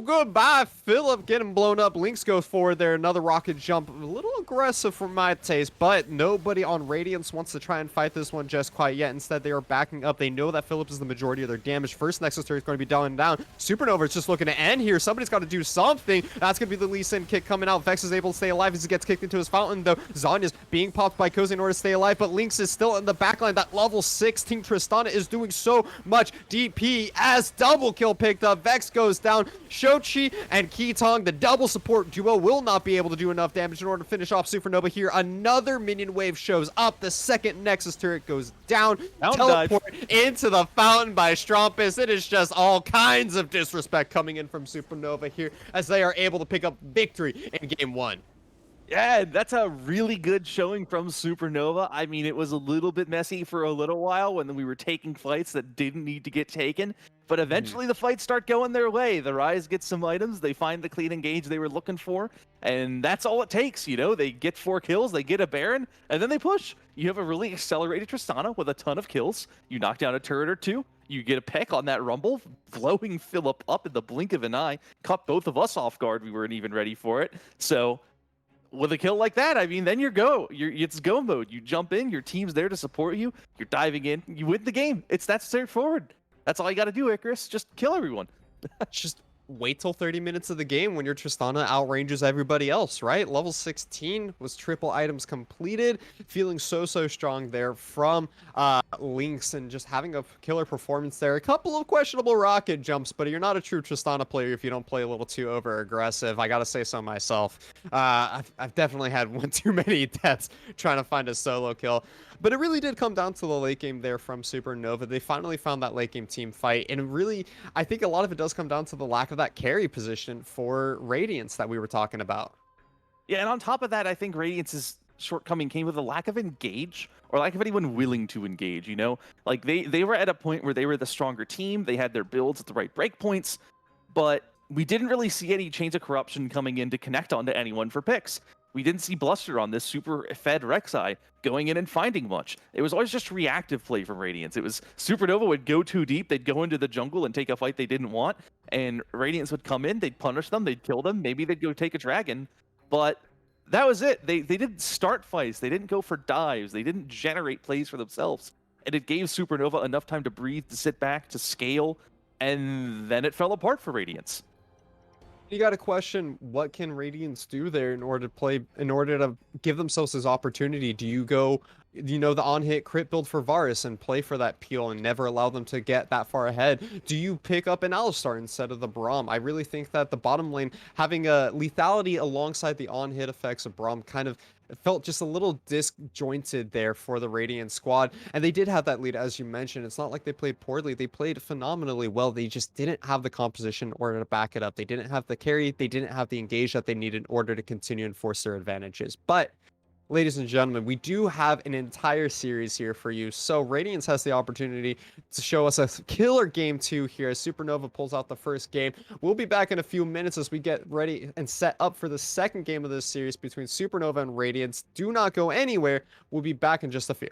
Goodbye, Philip. Getting blown up. Lynx goes forward there. Another rocket jump. A little aggressive for my taste, but nobody on Radiance wants to try and fight this one just quite yet. Instead, they are backing up. They know that Philip is the majority of their damage. First Nexus turret is going to be down. Supernova is just looking to end here. Somebody's got to do something. That's going to be the Lee Sin kick coming out. Vex is able to stay alive as he gets kicked into his fountain, though. Zanya's being popped by Cozy in order to stay alive, but Lynx is still in the backline. That level 16 Tristana is doing so much DP as double kill picked up. Vex goes down. Shochi and Keetong, the double support duo, will not be able to do enough damage in order to finish off Supernova here. Another minion wave shows up. The second Nexus turret goes down. Teleport into the fountain by Strumpus. It is just all kinds of disrespect coming in from Supernova here as they are able to pick up victory in game one. Yeah, that's a really good showing from Supernova. I mean, it was a little bit messy for a little while when we were taking fights that didn't need to get taken, but eventually the fights start going their way. The Rise gets some items, they find the clean engage they were looking for, and that's all it takes, you know? They get 4 kills, they get a Baron, and then they push. You have a really accelerated Tristana with a ton of kills. You knock down a turret or two, you get a peck on that Rumble, blowing Philip up in the blink of an eye, caught both of us off guard. We weren't even ready for it. So with a kill like that, I mean, then it's go mode. You jump in, your team's there to support you, you're diving in, you win the game. It's that straightforward. That's all you got to do, Icarus. Just kill everyone. Just wait till 30 minutes of the game when your Tristana outranges everybody else, right? Level 16 was triple items completed. Feeling so strong there from Lynx, and just having a killer performance there. A couple of questionable rocket jumps, but you're not a true Tristana player if you don't play a little too over aggressive. I gotta say so myself. I've definitely had one too many deaths trying to find a solo kill. But it really did come down to the late game there from Supernova. They finally found that late game team fight. And really, I think a lot of it does come down to the lack of that carry position for Radiance that we were talking about. Yeah, and on top of that, I think Radiance's shortcoming came with a lack of engage, or lack of anyone willing to engage, you know? Like, they were at a point where they were the stronger team. They had their builds at the right breakpoints, but we didn't really see any Chains of Corruption coming in to connect onto anyone for picks. We didn't see Bluster on this super fed Rek'Sai going in and finding much. It was always just reactive play from Radiance. It was Supernova would go too deep, they'd go into the jungle and take a fight they didn't want, and Radiance would come in, they'd punish them, they'd kill them, maybe they'd go take a dragon, but that was it. They didn't start fights, they didn't go for dives, they didn't generate plays for themselves, and it gave Supernova enough time to breathe, to sit back, to scale, and then it fell apart for Radiance. You got to question, what can Radiance do there in order to give themselves this opportunity? Do you go, you know, the on-hit crit build for Varus and play for that peel and never allow them to get that far ahead? Do you pick up an Alistar instead of the Braum? I really think that the bottom lane having a lethality alongside the on-hit effects of Braum kind of felt just a little disjointed there for the Radiant squad. And they did have that lead, as you mentioned. It's not like they played poorly. They played phenomenally well. They just didn't have the composition in order to back it up. They didn't have the carry. They didn't have the engage that they needed in order to continue and force their advantages. But ladies and gentlemen, we do have an entire series here for you. So Radiance has the opportunity to show us a killer game 2 here as Supernova pulls out the first game. We'll be back in a few minutes as we get ready and set up for the second game of this series between Supernova and Radiance. Do not go anywhere. We'll be back in just a few.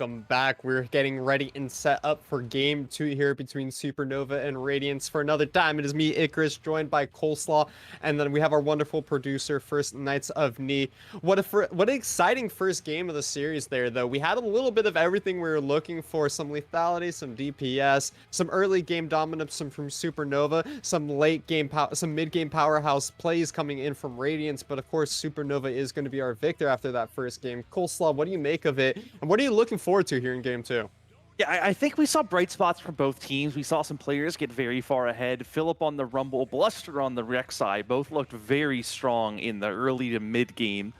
welcome back. We're getting ready and set up for game 2 here between Supernova and Radiance. For another time, it is me, Icarus, joined by Coleslaw, and then we have our wonderful producer, First Knights of Knee. What an exciting first game of the series there, though. We had a little bit of everything we were looking for: some lethality, some DPS, some early game dominance from Supernova, some late game, some mid game powerhouse plays coming in from Radiance. But of course, Supernova is going to be our victor after that first game. Coleslaw, what do you make of it, and what are you looking forward to here in game 2? Yeah, I think we saw bright spots from both teams. We saw some players get very far ahead. Philip on the Rumble, Bluster on the Rek'Sai both looked very strong in the early to mid game,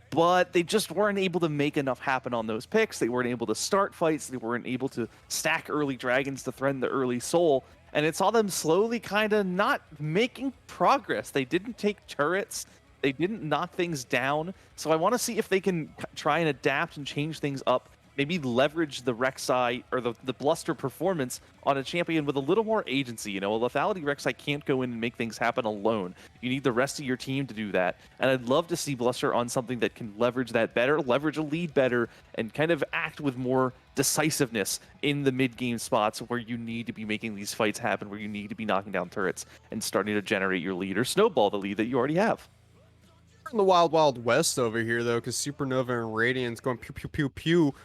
but they just weren't able to make enough happen on those picks. They weren't able to start fights. They weren't able to stack early dragons to threaten the early soul. And it saw them slowly kind of not making progress. They didn't take turrets. They didn't knock things down. So I want to see if they can try and adapt and change things up. Maybe leverage the Rek'Sai or the Bluster performance on a champion with a little more agency. You know, a lethality Rek'Sai can't go in and make things happen alone. You need the rest of your team to do that. And I'd love to see Bluster on something that can leverage that better, leverage a lead better, and kind of act with more decisiveness in the mid-game spots where you need to be making these fights happen, where you need to be knocking down turrets and starting to generate your lead or snowball the lead that you already have. We're in the wild, wild west over here, though, because Supernova and Radiance going pew, pew, pew, pew.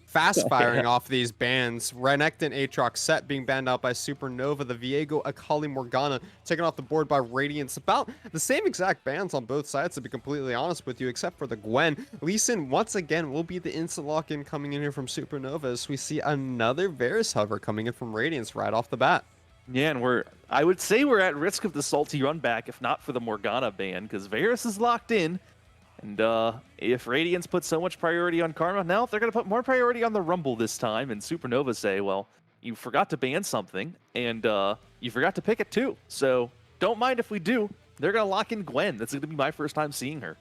Fast firing off these bans. Renekton Aatrox Set being banned out by Supernova. The Viego Akali Morgana taken off the board by Radiance. About the same exact bans on both sides, to be completely honest with you, except for the Gwen. Lee Sin, once again, will be the instant lock-in coming in here from Supernova as we see another Varus hover coming in from Radiance right off the bat. Yeah, and I would say we're at risk of the salty run back if not for the Morgana ban, because Varus is locked in. And if Radiance puts so much priority on Karma, now they're going to put more priority on the Rumble this time. And Supernova say, well, you forgot to ban something, and you forgot to pick it too. So don't mind if we do. They're going to lock in Gwen. That's going to be my first time seeing her.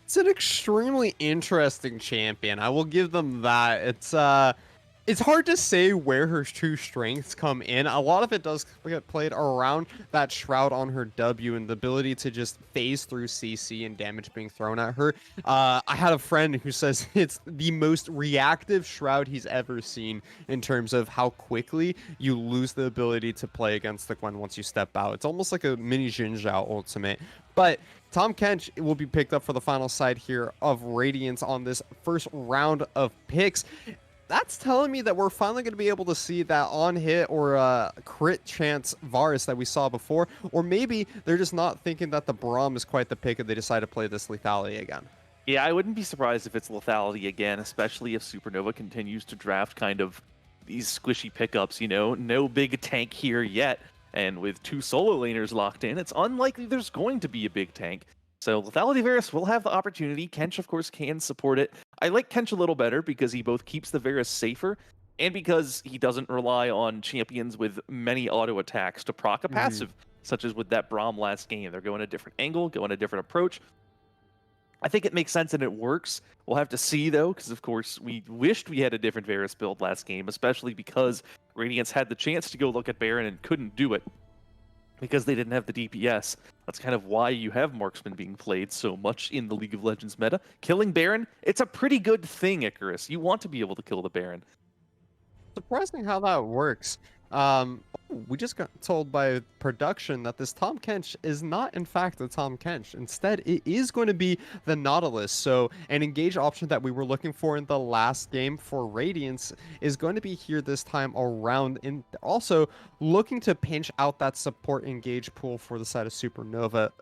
It's an extremely interesting champion. I will give them that. It's hard to say where her true strengths come in. A lot of it does get played around that Shroud on her W and the ability to just phase through CC and damage being thrown at her. I had a friend who says it's the most reactive Shroud he's ever seen in terms of how quickly you lose the ability to play against the Gwen once you step out. It's almost like a mini Xin Zhao ultimate. But Tahm Kench will be picked up for the final side here of Radiance on this first round of picks. That's telling me that we're finally going to be able to see that on-hit or crit chance Varus that we saw before. Or maybe they're just not thinking that the Braum is quite the pick and they decide to play this lethality again. Yeah, I wouldn't be surprised if it's lethality again, especially if Supernova continues to draft kind of these squishy pickups, you know? No big tank here yet. And with two solo laners locked in, it's unlikely there's going to be a big tank. So lethality Varus will have the opportunity. Kench, of course, can support it. I like Kench a little better because he both keeps the Varus safer and because he doesn't rely on champions with many auto attacks to proc a passive, such as with that Braum last game. They're going a different angle, going a different approach. I think it makes sense and it works. We'll have to see, though, because, of course, we wished we had a different Varus build last game, especially because Radiance had the chance to go look at Baron and couldn't do it because they didn't have the DPS. That's kind of why you have Marksman being played so much in the League of Legends meta. Killing Baron, it's a pretty good thing, Icarus. You want to be able to kill the Baron. Surprising how that works. We just got told by production that this Tahm Kench is not, in fact, the Tahm Kench. Instead, it is going to be the Nautilus. So an engage option that we were looking for in the last game for Radiance is going to be here this time around. And also looking to pinch out that support engage pool for the side of Supernova.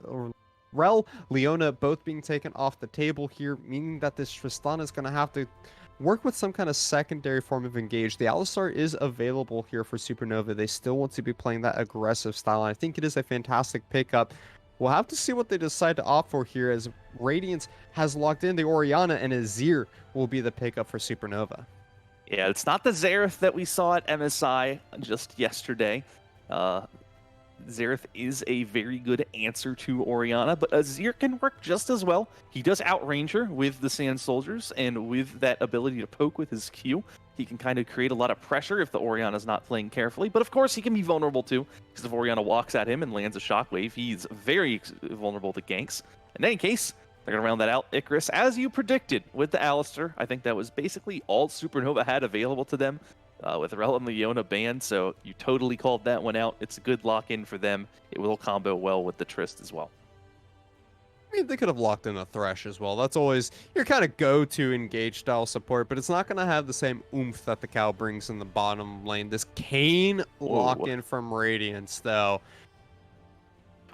Rel, Leona both being taken off the table here, meaning that this Tristana is going to have to work with some kind of secondary form of engage. The Alistar is available here for Supernova. They still want to be playing that aggressive style, and I think it is a fantastic pickup. We'll have to see what they decide to opt for here, as Radiance has locked in the Orianna, and Azir will be the pickup for Supernova. Yeah, it's not the Xerath that we saw at MSI just yesterday. Xerath is a very good answer to Orianna, but Azir can work just as well. He does outrange her with the Sand Soldiers, and with that ability to poke with his Q, he can kind of create a lot of pressure if the Orianna's not playing carefully. But of course, he can be vulnerable too, because if Orianna walks at him and lands a shockwave, he's very vulnerable to ganks. In any case, They're going to round that out. Icarus, as you predicted with the Alistair, I think that was basically all Supernova had available to them with Rel and Leona banned, so you totally called that one out. It's a good lock-in for them. It will combo well with the Trist as well. I mean, they could have locked in a Thresh as well. That's always your kind of go-to engage style support, but it's not going to have the same oomph that the Cow brings in the bottom lane. This Kayn Whoa. lock-in from Radiance, though.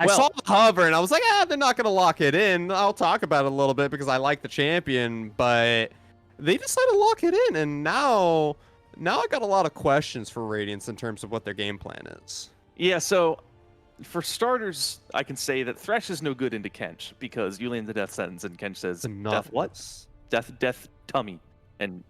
I Well, saw the hover, and I was like, they're not going to lock it in. I'll talk about it a little bit because I like the champion, but they decided to lock it in, and now I got a lot of questions for Radiance in terms of what their game plan is. yeah, so for starters, I can say that Thresh is no good into Kench because you land the death sentence and Kench says, The death what? Nautilus. Death tummy. And,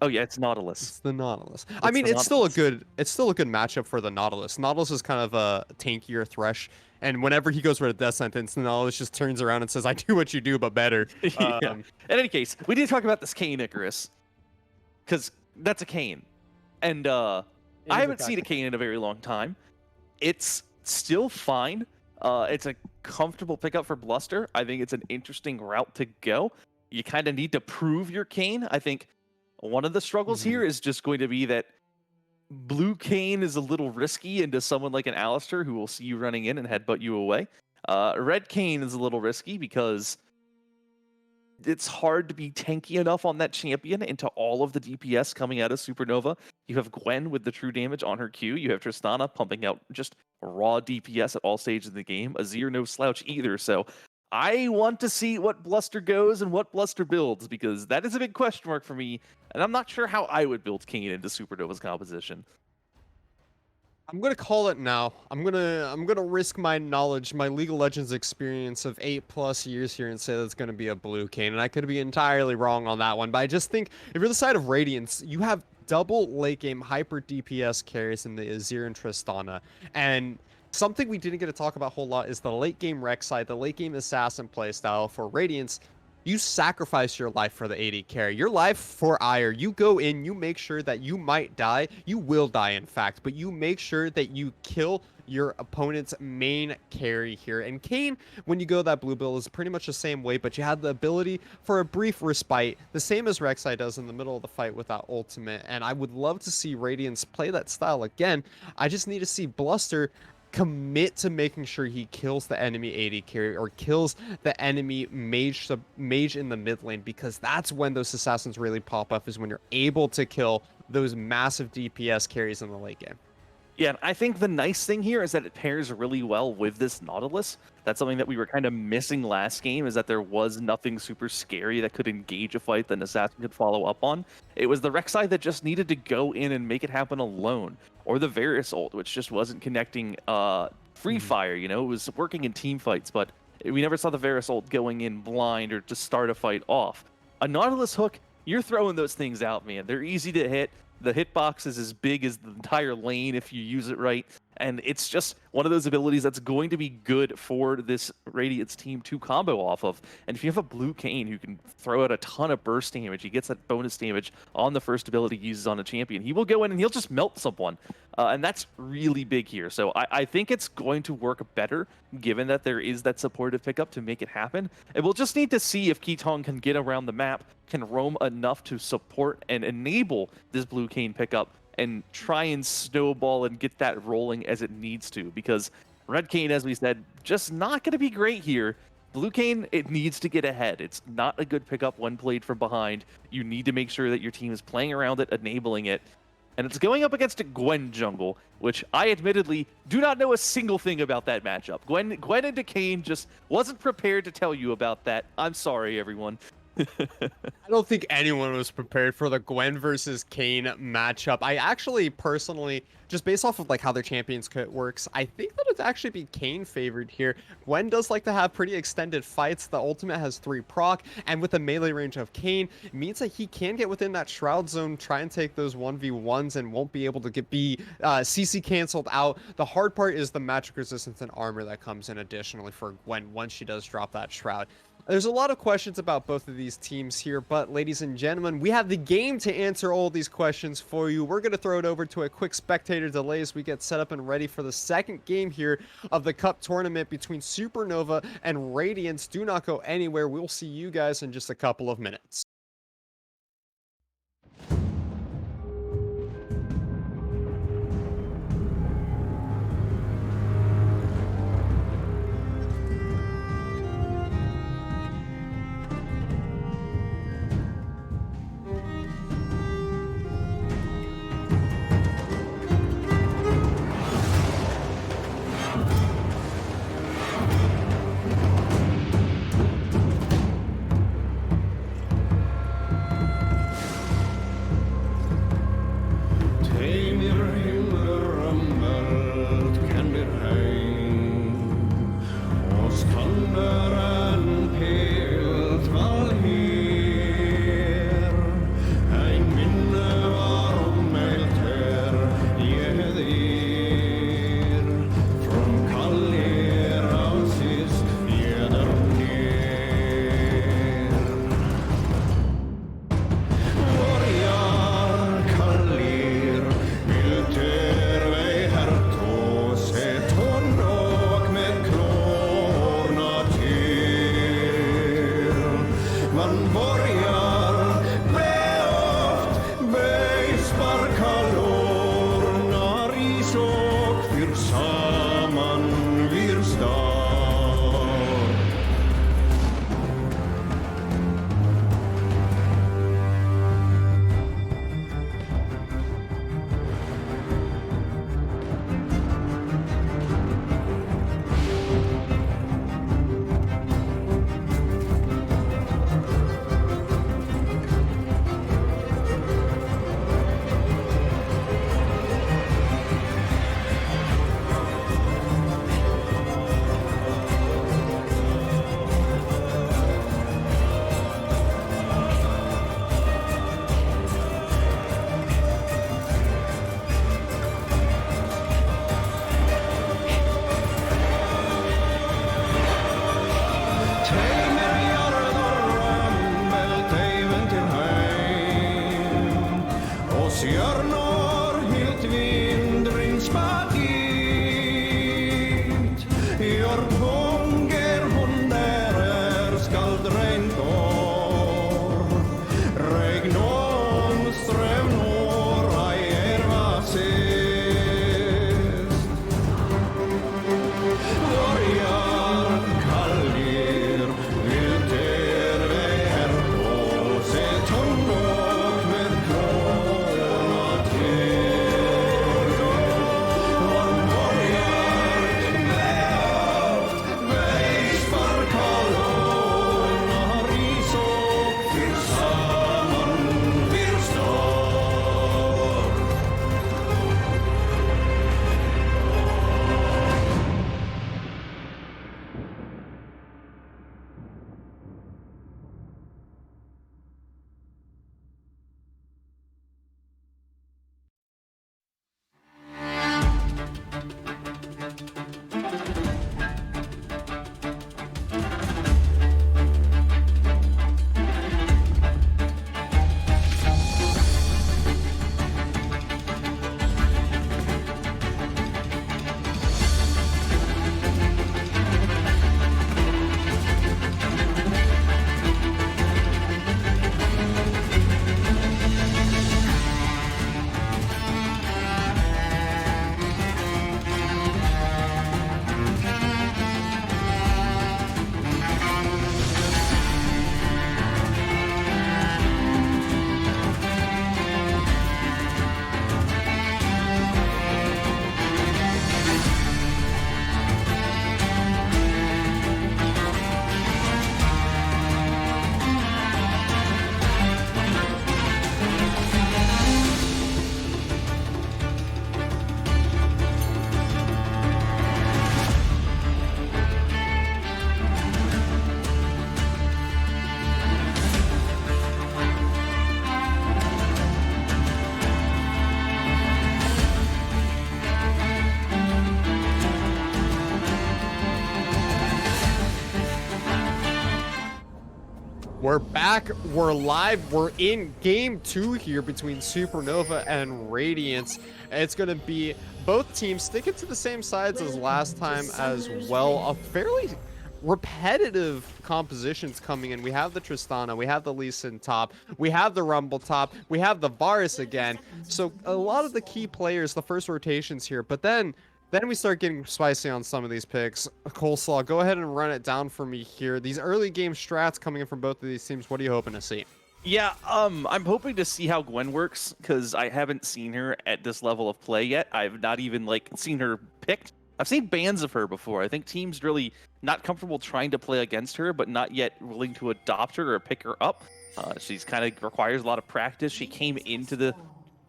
oh yeah, it's Nautilus. It's the Nautilus. I mean, the it's still a good matchup for the Nautilus. Nautilus is kind of a tankier Thresh, and whenever he goes for a death sentence, the Nautilus just turns around and says, "I do what you do, but better." Yeah. In any case, we need to talk about this Kayn Icarus because that's a Kayn, and I haven't seen a Kayn in a very long time. It's still fine. It's a comfortable pickup for Bluster. I think it's an interesting route to go. You kind of need to prove your Kayn. I think one of the struggles here is just going to be that blue Kayn is a little risky into someone like an Alistair who will see you running in and headbutt you away. Red Kayn is a little risky because it's hard to be tanky enough on that champion into all of the DPS coming out of Supernova. You have Gwen with the true damage on her Q. You have Tristana pumping out just raw DPS at all stages of the game. Azir no slouch either. So I want to see what Bluster goes and what Bluster builds because that is a big question mark for me. And I'm not sure how I would build Kayn into Supernova's composition. I'm gonna call it now. I'm gonna risk my knowledge, my League of Legends experience of 8+ years here, and say that's gonna be a blue Kayn, and I could be entirely wrong on that one. But I just think if you're the side of Radiance, you have double late game hyper DPS carries in the Azir and Tristana, and something we didn't get to talk about a whole lot is the late game Rek'Sai, the late game assassin playstyle for Radiance. You sacrifice your life for the AD carry. Your life for Ire. You go in, you make sure that you might die. You will die, in fact, but you make sure that you kill your opponent's main carry here. And Kayn, when you go that blue build, is pretty much the same way, but you have the ability for a brief respite, the same as Rek'Sai does in the middle of the fight with that ultimate. And I would love to see Radiance play that style again. I just need to see Bluster commit to making sure he kills the enemy AD carry or kills the enemy mage in the mid lane, because that's when those assassins really pop up, is when you're able to kill those massive DPS carries in the late game. Yeah, and I think the nice thing here is that it pairs really well with this Nautilus. That's something that we were kind of missing last game, is that there was nothing super scary that could engage a fight that an assassin could follow up on. It was the Rek'Sai that just needed to go in and make it happen alone, or the Varus ult, which just wasn't connecting free fire, you know, it was working in team fights, but we never saw the Varus ult going in blind or to start a fight off. A Nautilus hook, you're throwing those things out, man. They're easy to hit. The hitbox is as big as the entire lane if you use it right. And it's just one of those abilities that's going to be good for this Radiance team to combo off of. And if you have a blue Kayn who can throw out a ton of burst damage, he gets that bonus damage on the first ability he uses on a champion, he will go in and he'll just melt someone. And that's really big here. So I think it's going to work better, given that there is that supportive pickup to make it happen. And we'll just need to see if Keaton can get around the map, can roam enough to support and enable this blue Kayn pickup and try and snowball and get that rolling as it needs to, because Red Kayn, as we said, just not going to be great here. Blue Kayn, it needs to get ahead. It's not a good pickup when played from behind. You need to make sure that your team is playing around it, enabling it. And it's going up against a Gwen jungle, which I admittedly do not know a single thing about that matchup. Gwen into Kayn just wasn't prepared to tell you about that. I'm sorry, everyone. I don't think anyone was prepared for the Gwen versus Kayn matchup. I actually personally, just based off of like how their champions kit works, I think that it'd actually be Kayn favored here. Gwen does like to have pretty extended fights. The ultimate has 3 proc, and with the melee range of Kayn, it means that he can get within that shroud zone, try and take those 1v1s, and won't be able to be CC canceled out. The hard part is the magic resistance and armor that comes in additionally for Gwen once she does drop that shroud. There's a lot of questions about both of these teams here, but ladies and gentlemen, we have the game to answer all these questions for you. We're going to throw it over to a quick spectator delay as we get set up and ready for the second game here of the Cup tournament between Supernova and Radiance. Do not go anywhere. We'll see you guys in just a couple of minutes. We're back, we're live, we're in game 2 here between Supernova and Radiance. It's going to be both teams sticking to the same sides as last time as well. A fairly repetitive compositions coming in. We have the Tristana, we have the Lee Sin top, we have the Rumble top, we have the Varus again. So a lot of the key players, the first rotations here, but then we start getting spicy on some of these picks. Coleslaw, go ahead and run it down for me here. These early game strats coming in from both of these teams, what are you hoping to see? Yeah, I'm hoping to see how Gwen works because I haven't seen her at this level of play yet. I've not even seen her picked. I've seen bans of her before. I think teams really not comfortable trying to play against her, but not yet willing to adopt her or pick her up. She's kind of requires a lot of practice. She came into the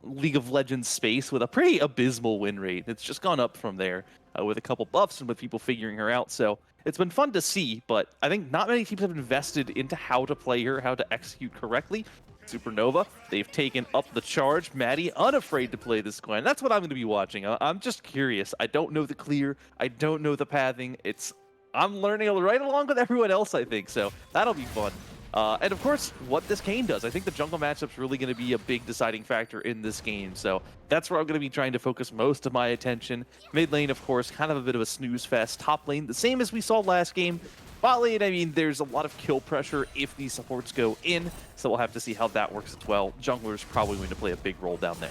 League of Legends space with a pretty abysmal win rate. It's just gone up from there with a couple buffs and with people figuring her out. So it's been fun to see, but I think not many teams have invested into how to play her, how to execute correctly. Supernova, they've taken up the charge. Maddie, unafraid to play this Gwen. That's what I'm going to be watching. I'm just curious. I don't know the clear. I don't know the pathing. I'm learning right along with everyone else, I think. So that'll be fun. And of course, what this Kayn does. I think the jungle matchup's really going to be a big deciding factor in this game. So that's where I'm going to be trying to focus most of my attention. Mid lane, of course, kind of a bit of a snooze fest. Top lane, the same as we saw last game. Bot lane, I mean, there's a lot of kill pressure if these supports go in. So we'll have to see how that works as well. Jungler's probably going to play a big role down there.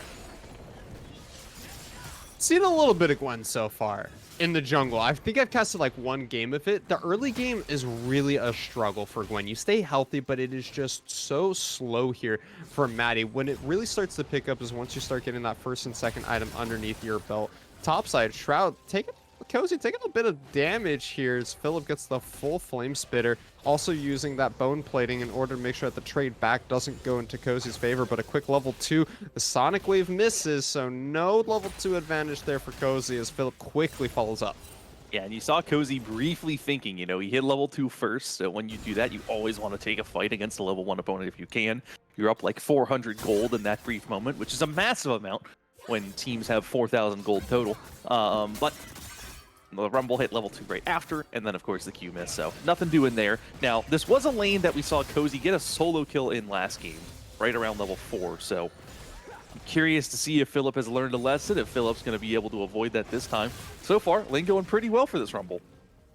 Seen a little bit of Gwen so far in the jungle. I think I've casted like one game of it. The early game is really a struggle for Gwen. You stay healthy, but it is just so slow here for Maddie. When it really starts to pick up is once you start getting that first and second item underneath your belt. Topside, Shroud, Cozy taking a bit of damage here as Philip gets the full Flame Spitter. Also using that bone plating in order to make sure that the trade back doesn't go into Cozy's favor, but a quick level 2. The Sonic Wave misses, so no level 2 advantage there for Cozy as Philip quickly follows up. Yeah, and you saw Cozy briefly thinking, he hit level 2 first, so when you do that, you always want to take a fight against a level 1 opponent if you can. You're up like 400 gold in that brief moment, which is a massive amount when teams have 4,000 gold total. But the Rumble hit level 2 right after, and then of course the Q miss, so nothing doing there. Now, this was a lane that we saw Cozy get a solo kill in last game, right around level 4, so I'm curious to see if Philip has learned a lesson, if Philip's going to be able to avoid that this time. So far, lane going pretty well for this Rumble.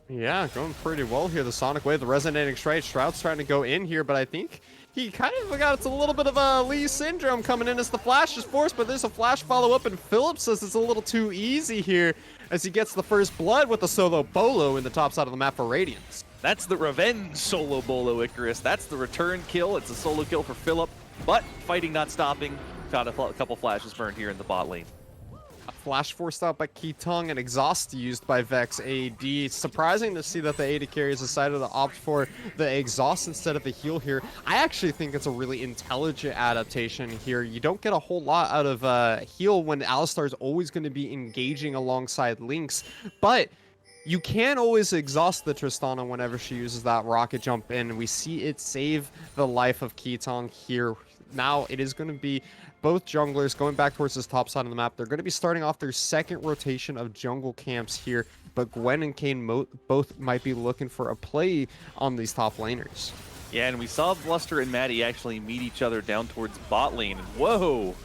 Yeah, going pretty well here. The Sonic Wave, the Resonating Strike. Shroud's trying to go in here, but I think he kind of got a little bit of a Lee syndrome coming in as the flash is forced, but there's a flash follow-up, and Philip says it's a little too easy here as he gets the first blood with the solo bolo in the top side of the map for Radiance. That's the revenge solo bolo, Icarus. That's the return kill. It's a solo kill for Philip, but fighting not stopping. Found a couple flashes burned here in the bot lane. A flash forced out by Keetong and exhaust used by Vex AD. Surprising to see that the AD carriers decided to opt for the exhaust instead of the heal here. I actually think it's a really intelligent adaptation here. You don't get a whole lot out of heal when Alistar's always going to be engaging alongside Lynx, but you can always exhaust the Tristana whenever she uses that rocket jump in. We see it save the life of Keetong here. Now it is going to be both junglers going back towards this top side of the map. They're going to be starting off their second rotation of jungle camps here, but Gwen and Kayn both might be looking for a play on these top laners. Yeah, and we saw Bluster and Maddie actually meet each other down towards bot lane. Whoa!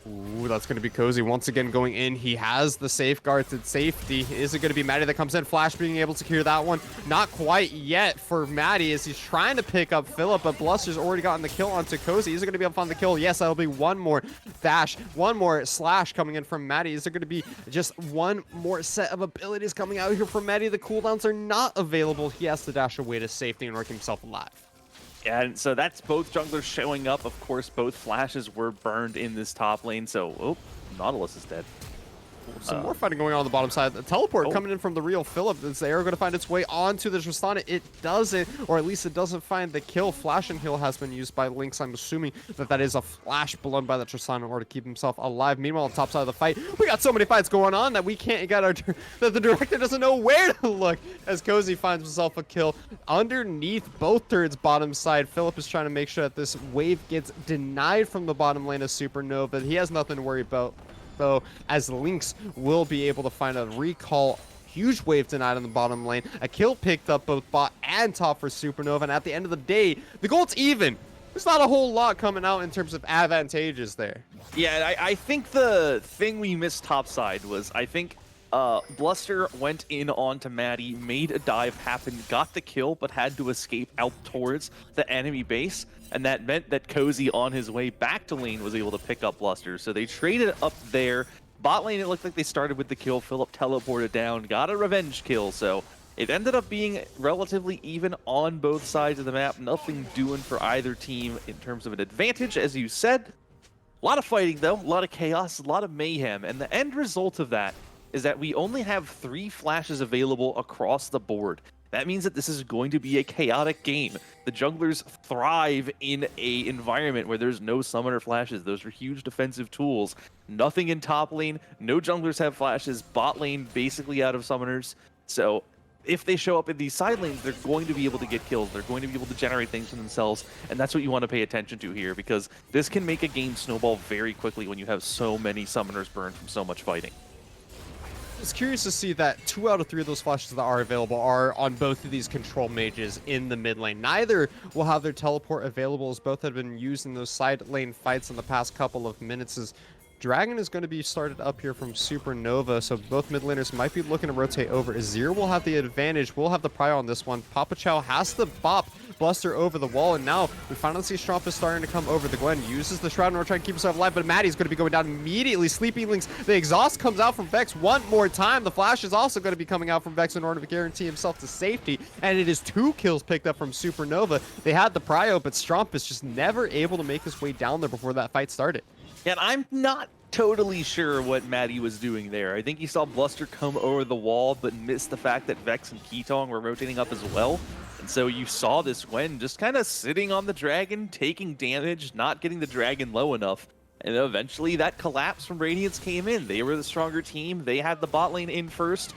Ooh, that's going to be Cozy once again going in. He has the safeguards and safety. Is it going to be Maddie that comes in? Flash being able to secure that one. Not quite yet for Maddie as he's trying to pick up Philip, but Bluster's already gotten the kill onto Cozy. Is it going to be able to find the kill? Yes, that'll be one more dash, one more slash coming in from Maddie. Is there going to be just one more set of abilities coming out here from Maddie? The cooldowns are not available. He has to dash away to safety and work himself alive. Yeah, and so that's both junglers showing up. Of course, both flashes were burned in this top lane, so Nautilus is dead. Some more fighting going on the bottom side. The teleport coming in from the real Philip. Is the arrow going to find its way onto the Tristana? It doesn't, or at least it doesn't find the kill. Flash and heal has been used by Lynx. I'm assuming that is a flash blown by the Tristana in order to keep himself alive. Meanwhile, on the top side of the fight, we got so many fights going on that we can't get that the director doesn't know where to look as Cozy finds himself a kill underneath both turrets bottom side. Philip is trying to make sure that this wave gets denied from the bottom lane of Supernova. He has nothing to worry about, though, as Lynx will be able to find a recall. Huge wave denied on the bottom lane. A kill picked up both bot and and top for Supernova. And at the end of the day, the gold's even. There's not a whole lot coming out in terms of advantages there. Yeah, I think the thing we missed topside was, I think Bluster went in onto Maddie, made a dive happen, got the kill, but had to escape out towards the enemy base. And that meant that Cozy, on his way back to lane, was able to pick up Bluster. So they traded up there. Bot lane, it looked like they started with the kill. Philip teleported down, got a revenge kill. So it ended up being relatively even on both sides of the map. Nothing doing for either team in terms of an advantage, as you said. A lot of fighting, though, a lot of chaos, a lot of mayhem. And the end result of that is that we only have 3 flashes available across the board. That means that this is going to be a chaotic game. The junglers thrive in a environment where there's no summoner flashes. Those are huge defensive tools. Nothing in top lane. No junglers have flashes. Bot lane basically out of summoners. So if they show up in these side lanes, they're going to be able to get kills. They're going to be able to generate things for themselves. And that's what you want to pay attention to here, because this can make a game snowball very quickly when you have so many summoners burned from so much fighting. It's curious to see that 2 out of 3 of those flashes that are available are on both of these control mages in the mid lane. Neither will have their teleport available, as both have been used in those side lane fights in the past couple of minutes. As Dragon is going to be started up here from Supernova, so both mid laners might be looking to rotate over. Azir will have the advantage. We'll have the prio on this one. Papa Chow has to bop Bluster over the wall, and now we finally see Strumpus starting to come over. The Gwen uses the Shroud in order to try and keep himself alive, but Maddie's going to be going down immediately. Sleeping Links, the exhaust comes out from Vex one more time. The flash is also going to be coming out from Vex in order to guarantee himself to safety, and it is 2 kills picked up from Supernova. They had the prio, but Strumpus just never able to make his way down there before that fight started. And I'm not totally sure what Maddie was doing there. I think he saw Bluster come over the wall, but missed the fact that Vex and Ketong were rotating up as well. And so you saw this Gwen just kind of sitting on the dragon, taking damage, not getting the dragon low enough. And eventually that collapse from Radiance came in. They were the stronger team. They had the bot lane in first.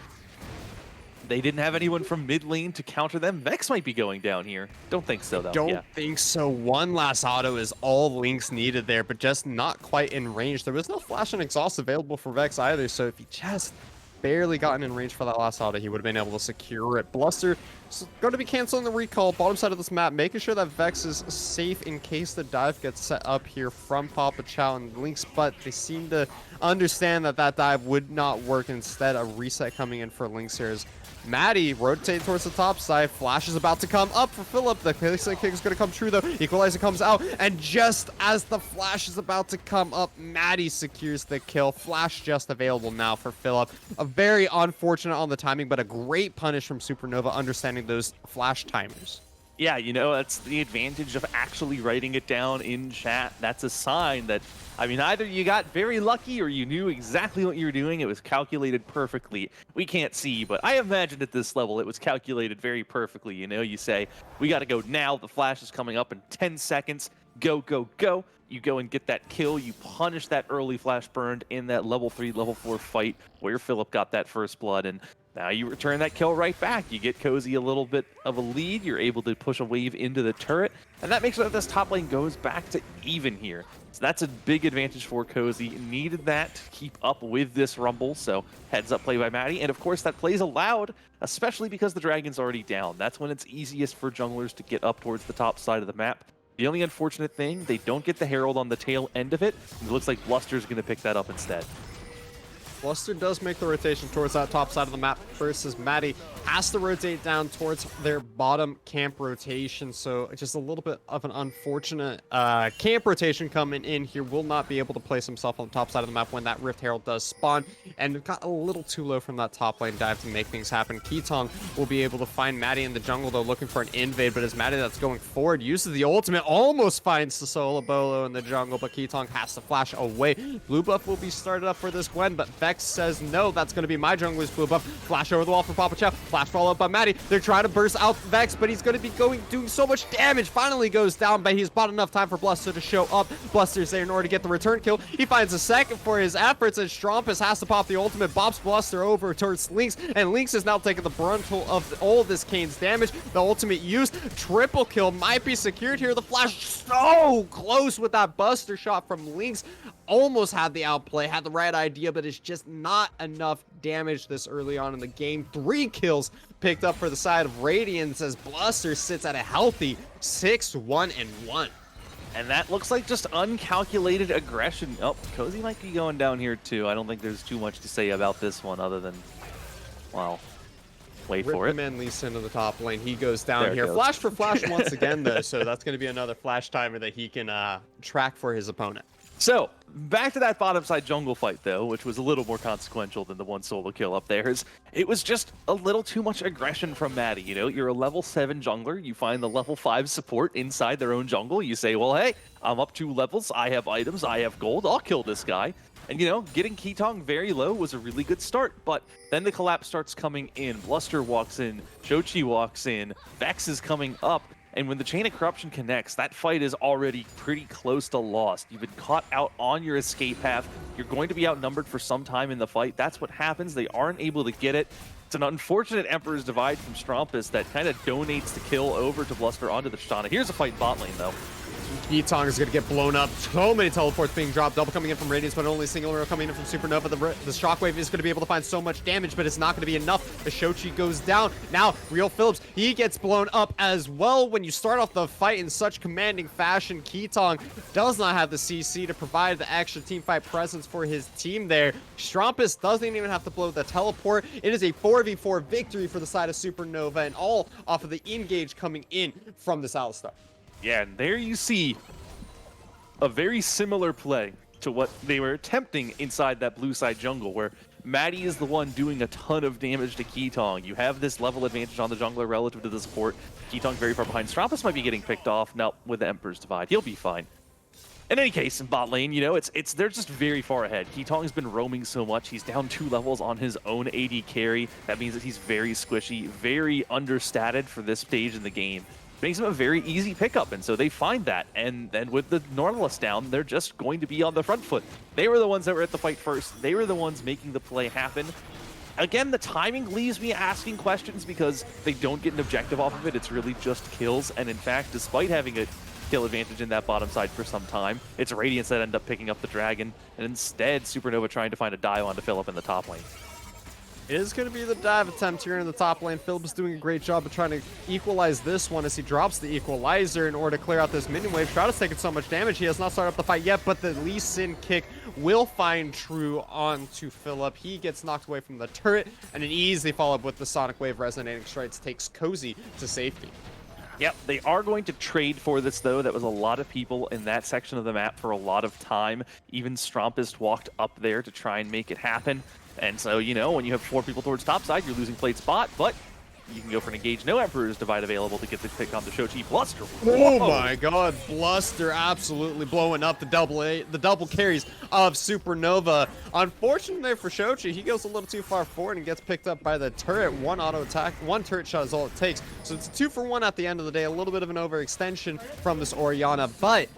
They didn't have anyone from mid lane to counter them. Vex might be going down here. Don't think so, though. Don't think so. One last auto is all Lynx needed there, but just not quite in range. There was no flash and exhaust available for Vex either, so if he just barely gotten in range for that last auto, he would have been able to secure it. Bluster is going to be canceling the recall, bottom side of this map, making sure that Vex is safe in case the dive gets set up here from Papa Chow and Lynx, but they seem to understand that that dive would not work. Instead, a reset coming in for Lynx here is Maddie rotating towards the top side. Flash is about to come up for Philip. The kick is going to come true, though. Equalizer comes out, and just as the flash is about to come up, Maddie secures the kill. Flash just available now for Philip. A very unfortunate on the timing, but a great punish from Supernova, understanding those flash timers. Yeah, you know, that's the advantage of actually writing it down in chat. That's a sign that, I mean, either you got very lucky or you knew exactly what you were doing. It was calculated perfectly. We can't see, but I imagine at this level it was calculated very perfectly. You know, you say, we got to go now. The flash is coming up in 10 seconds. Go, go, go. You go and get that kill. You punish that early flash burned in that level 3, level 4 fight where Philip got that first blood, and now you return that kill right back. You get Cozy a little bit of a lead. You're able to push a wave into the turret, and that makes sure that this top lane goes back to even here. So that's a big advantage for Cozy. Needed that to keep up with this rumble, so heads up play by Maddie. And of course, that play's allowed, especially because the dragon's already down. That's when it's easiest for junglers to get up towards the top side of the map. The only unfortunate thing, they don't get the Herald on the tail end of it. It looks like Bluster's going to pick that up instead. Bluster does make the rotation towards that top side of the map versus Maddie has to rotate down towards their bottom camp rotation. So just a little bit of an unfortunate camp rotation coming in here. Will not be able to place himself on the top side of the map when that Rift Herald does spawn, and got a little too low from that top lane dive to make things happen. Ketong will be able to find Maddie in the jungle, though, looking for an invade, but as Maddie that's going forward uses the ultimate, almost finds the solo bolo in the jungle, but Ketong has to flash away. Blue buff will be started up for this Gwen, but Vex says no, that's going to be my jungler's blue buff. Flash over the wall for Papa Chow. Flash follow up by Maddie. They're trying to burst out Vex, but he's going to be doing so much damage. Finally goes down, but he's bought enough time for Bluster to show up. Bluster's there in order to get the return kill. He finds a second for his efforts, and Strumpus has to pop the ultimate, bops Bluster over towards Lynx, and Lynx is now taking the brunt of all this Kane's damage. The ultimate used. Triple kill might be secured here. The flash so close with that Buster shot from Lynx. almost had the outplay, had the right idea, but it's just not enough damage this early on in the game. 3 kills picked up for the side of Radiance as Bluster sits at a healthy 6-1-1. And that looks like just uncalculated aggression. Oh, Cozy might be going down here too. I don't think there's too much to say about this one other than, well, wait for it. Man Lee Sin to the top lane. He goes down There it here. goes. Flash for flash once again, though, so that's going to be another flash timer that he can track for his opponent. So, back to that bottom side jungle fight, though, which was a little more consequential than the one solo kill up there. It was just a little too much aggression from Maddie, you know? You're a level 7 jungler, you find the level 5 support inside their own jungle, you say, well, hey, I'm up 2 levels, I have items, I have gold, I'll kill this guy. And, you know, getting Keetong very low was a really good start, but then the collapse starts coming in. Bluster walks in, Shochi walks in, Vex is coming up, and when the Chain of Corruption connects, that fight is already pretty close to lost. You've been caught out on your escape path. You're going to be outnumbered for some time in the fight. That's what happens. They aren't able to get it. It's an unfortunate Emperor's Divide from Strumpus that kind of donates the kill over to Bluster onto the Shtana. Here's a fight bot lane, though. Keetong is going to get blown up. So many teleports being dropped. Double coming in from Radiance, but only single arrow coming in from Supernova. The Shockwave is going to be able to find so much damage, but it's not going to be enough. The Shochi goes down. Now, Real Phillips, he gets blown up as well. When you start off the fight in such commanding fashion, Keetong does not have the CC to provide the extra teamfight presence for his team there. Strumpus doesn't even have to blow the teleport. It is a 4v4 victory for the side of Supernova, and all off of the engage coming in from this Alistar. Yeah, and there you see a very similar play to what they were attempting inside that blue side jungle, where Maddie is the one doing a ton of damage to Keetong. You have this level advantage on the jungler relative to the support. Keetong very far behind. Strumpus might be getting picked off. No, with the Emperor's Divide, he'll be fine. In any case, in bot lane, you know, they're just very far ahead. Keetong's been roaming so much. He's down 2 levels on his own AD carry. That means that he's very squishy, very understated for this stage in the game. Makes him a very easy pickup, and so they find that. And then with the Nautilus down, they're just going to be on the front foot. They were the ones that were at the fight first. They were the ones making the play happen. Again, the timing leaves me asking questions because they don't get an objective off of it. It's really just kills, and in fact, despite having a kill advantage in that bottom side for some time, it's Radiance that end up picking up the dragon, and instead Supernova trying to find a dive on to fill up in the top lane. It is going to be the dive attempt here in the top lane. Phillips doing a great job of trying to equalize this one as he drops the equalizer in order to clear out this minion wave. Shroud has taken so much damage. He has not started up the fight yet, but the Lee Sin kick will find True onto Phillip. He gets knocked away from the turret, and an easy follow-up with the Sonic Wave resonating strikes takes Cozy to safety. Yep, they are going to trade for this, though. That was a lot of people in that section of the map for a lot of time. Even Strumpus walked up there to try and make it happen. And so, you know, when you have 4 people towards topside, you're losing plate spot, but you can go for an engage. No Emperor's Divide available to get the pick on the Shochi. Bluster. Oh my god, Bluster absolutely blowing up the double carries of Supernova. Unfortunately for Shochi, he goes a little too far forward and gets picked up by the turret. 1 auto attack, 1 turret shot is all it takes. So it's a 2-for-1 at the end of the day. A little bit of an overextension from this Orianna, but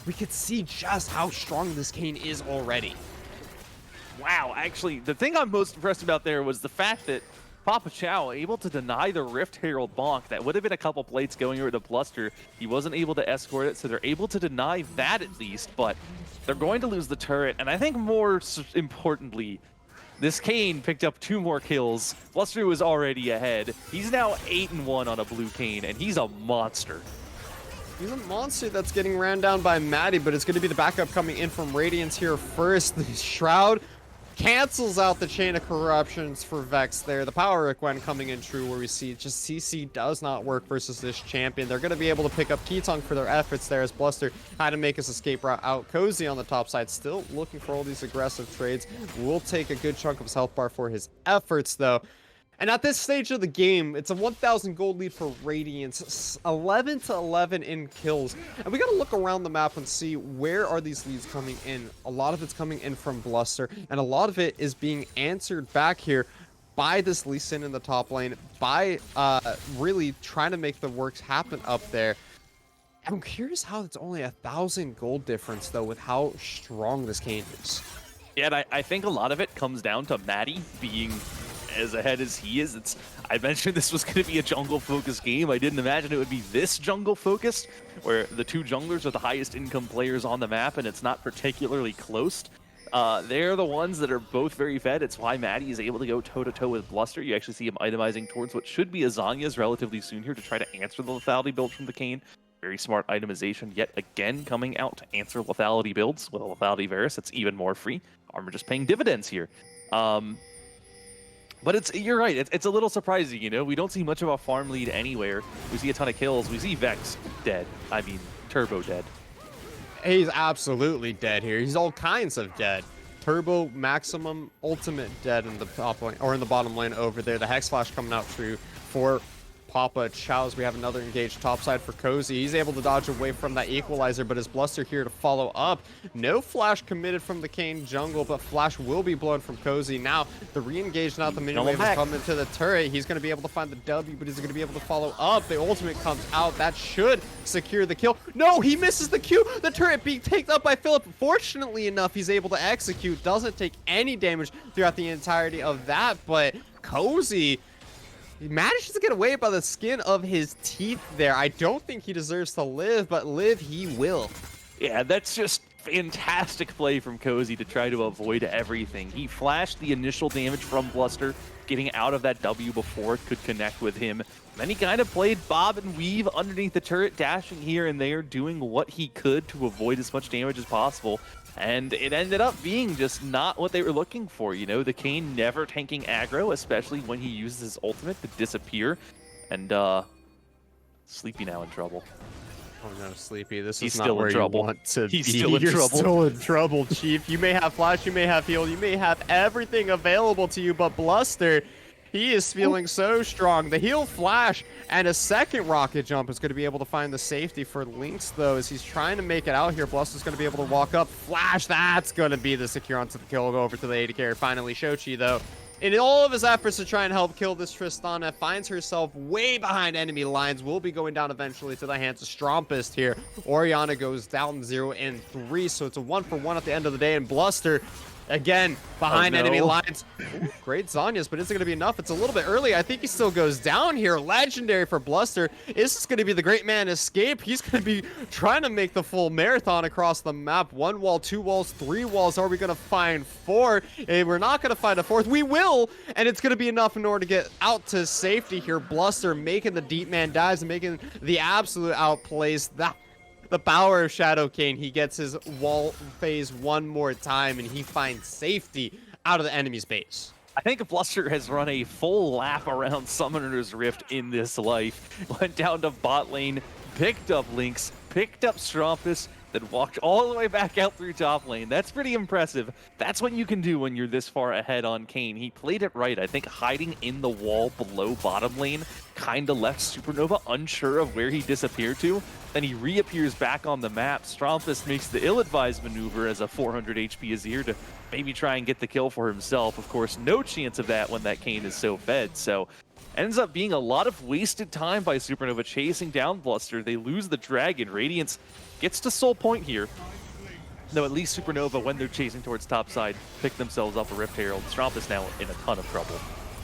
we could see just how strong this Kayn is already. Wow, actually, the thing I'm most impressed about there was the fact that Papa Chow able to deny the Rift Herald bonk. That would have been a couple plates going over to Bluster. He wasn't able to escort it, so they're able to deny that at least, but they're going to lose the turret, and I think more importantly, this Kayn picked up 2 more kills. Bluster was already ahead. He's now 8-1 on a blue Kayn, and he's a monster. He's a monster that's getting ran down by Maddie, but it's going to be the backup coming in from Radiance here first. The Shroud cancels out the Chain of Corruptions for Vex there. The Power Requen coming in True, where we see just CC does not work versus this champion. They're going to be able to pick up Keetong for their efforts there as Bluster had to make his escape route out. Cozy on the top side, still looking for all these aggressive trades. Will take a good chunk of his health bar for his efforts, though. And at this stage of the game, it's a 1,000 gold lead for Radiance, 11-11 in kills. And we got to look around the map and see where are these leads coming in. A lot of it's coming in from Bluster, and a lot of it is being answered back here by this Lee Sin in the top lane, by really trying to make the works happen up there. I'm curious how it's only 1,000 gold difference, though, with how strong this Kayn is. Yeah, and I think a lot of it comes down to Maddie being as ahead as he is. I mentioned this was going to be a jungle-focused game. I didn't imagine it would be this jungle-focused, where the two junglers are the highest income players on the map, and it's not particularly close. They're the ones that are both very fed. It's why Maddie is able to go toe-to-toe with Bluster. You actually see him itemizing towards what should be a Zanya's relatively soon here to try to answer the lethality build from the Kayn. Very smart itemization yet again coming out to answer lethality builds with a lethality Varus. It's even more free. Armor just paying dividends here. But you're right, it's a little surprising, you know? We don't see much of a farm lead anywhere. We see a ton of kills. We see Vex dead. I mean, Turbo dead. He's absolutely dead here. He's all kinds of dead. Turbo, Maximum, Ultimate dead in the top lane, or in the bottom lane over there. The Hex Flash coming out true for Papa Chows. We have another engaged topside for Cozy. He's able to dodge away from that equalizer, but is Bluster here to follow up. No flash committed from the Kayn jungle, but flash will be blown from Cozy. Now, the re-engage, not the minion wave, is coming to the turret. He's going to be able to find the W, but he's going to be able to follow up. The ultimate comes out. That should secure the kill. No, he misses the Q. The turret being taken up by Philip. Fortunately enough, he's able to execute. Doesn't take any damage throughout the entirety of that, but Cozy, he manages to get away by the skin of his teeth there. I don't think he deserves to live, but live he will. Yeah, that's just fantastic play from Cozy to try to avoid everything. He flashed the initial damage from Bluster, getting out of that W before it could connect with him. Then he kind of played bob and weave underneath the turret, dashing here and there, doing what he could to avoid as much damage as possible. And it ended up being just not what they were looking for, you know? The Kayn never tanking aggro, especially when he uses his ultimate to disappear. And, Sleepy now in trouble. Oh no, Sleepy, this He's is not still where in you trouble. want to He's be. still in You're trouble. still in trouble, Chief. You may have flash, you may have heal, you may have everything available to you, but Bluster, he is feeling so strong. The heal flash and a second rocket jump is going to be able to find the safety for Lynx, though, as he's trying to make it out here. Bluster's going to be able to walk up. Flash, that's going to be the secure onto the kill. Go over to the AD carry. Finally, Shochi, though, in all of his efforts to try and help kill this Tristana, finds herself way behind enemy lines. Will be going down eventually to the hands of Strompist here. Orianna goes down 0 and 3, so it's a 1-for-1 at the end of the day, and Bluster, again, behind enemy lines. Ooh, great Zanya's, but is it going to be enough? It's a little bit early. I think he still goes down here. Legendary for Bluster. Is this going to be the great man escape? He's going to be trying to make the full marathon across the map. 1 wall, 2 walls, 3 walls. Are we going to find 4? We're not going to find a 4th. We will, and it's going to be enough in order to get out to safety here. Bluster making the deep man dives and making the absolute outplays. The power of Shadow Kayn. He gets his wall phase one more time, and he finds safety out of the enemy's base. I think Bluster has run a full lap around Summoner's Rift in this life. Went down to bot lane, picked up Lynx, picked up Strompus, then walked all the way back out through top lane. That's pretty impressive. That's what you can do when you're this far ahead on Kayn. He played it right. I think hiding in the wall below bottom lane kind of left Supernova unsure of where he disappeared to. Then he reappears back on the map. Strompus makes the ill-advised maneuver as a 400 HP Azir to maybe try and get the kill for himself. Of course, no chance of that when that Kayn is so fed. So ends up being a lot of wasted time by Supernova chasing down Bluster. They lose the dragon. Radiance gets to soul point here. Though at least Supernova, when they're chasing towards topside, pick themselves up a Rift Herald. Strompus now in a ton of trouble.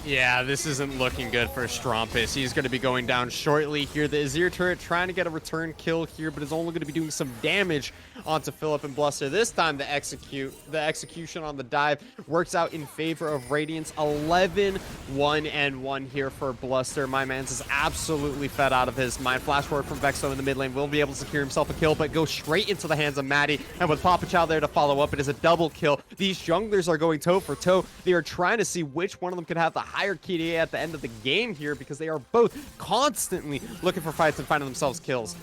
Yeah, this isn't looking good for Strompus. He's going to be going down shortly here. The Azir turret trying to get a return kill here, but is only going to be doing some damage onto Philip and Bluster. This time the execution on the dive works out in favor of Radiance. 11-1-1 here for Bluster. My man's is absolutely fed out of his mind. Flash forward from Vexo in the mid lane. Will be able to secure himself a kill, but goes straight into the hands of Maddie. And with Papa Chow there to follow up, it is a double kill. These junglers are going toe for toe. They are trying to see which one of them could have the higher KDA at the end of the game here, because they are both constantly looking for fights and finding themselves kills.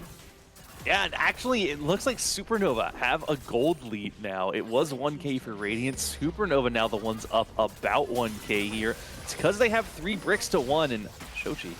Yeah, and actually, it looks like Supernova have a gold lead now. It was 1K for Radiance. Supernova now the ones up about 1K here. It's because they have 3 bricks to 1, and Shochi.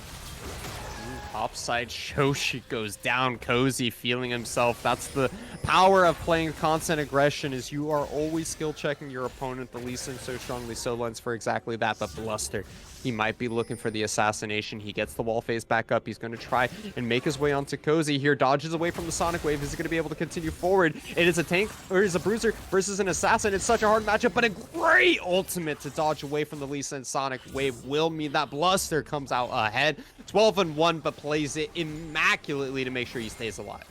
top side. Shoshi goes down. Cozy feeling himself. That's the power of playing constant aggression, is you are always skill checking your opponent. The Lee Sin so strongly so lends for exactly that. But Bluster, he might be looking for the assassination. He gets the wall phase back up. He's going to try and make his way onto Cozy here. Dodges away from the Sonic Wave. Is he going to be able to continue forward? It is a tank, or it is a bruiser versus an assassin. It's such a hard matchup, but a great ultimate to dodge away from the Lee Sin Sonic Wave will mean that Bluster comes out ahead. 12-1, but plays it immaculately to make sure he stays alive.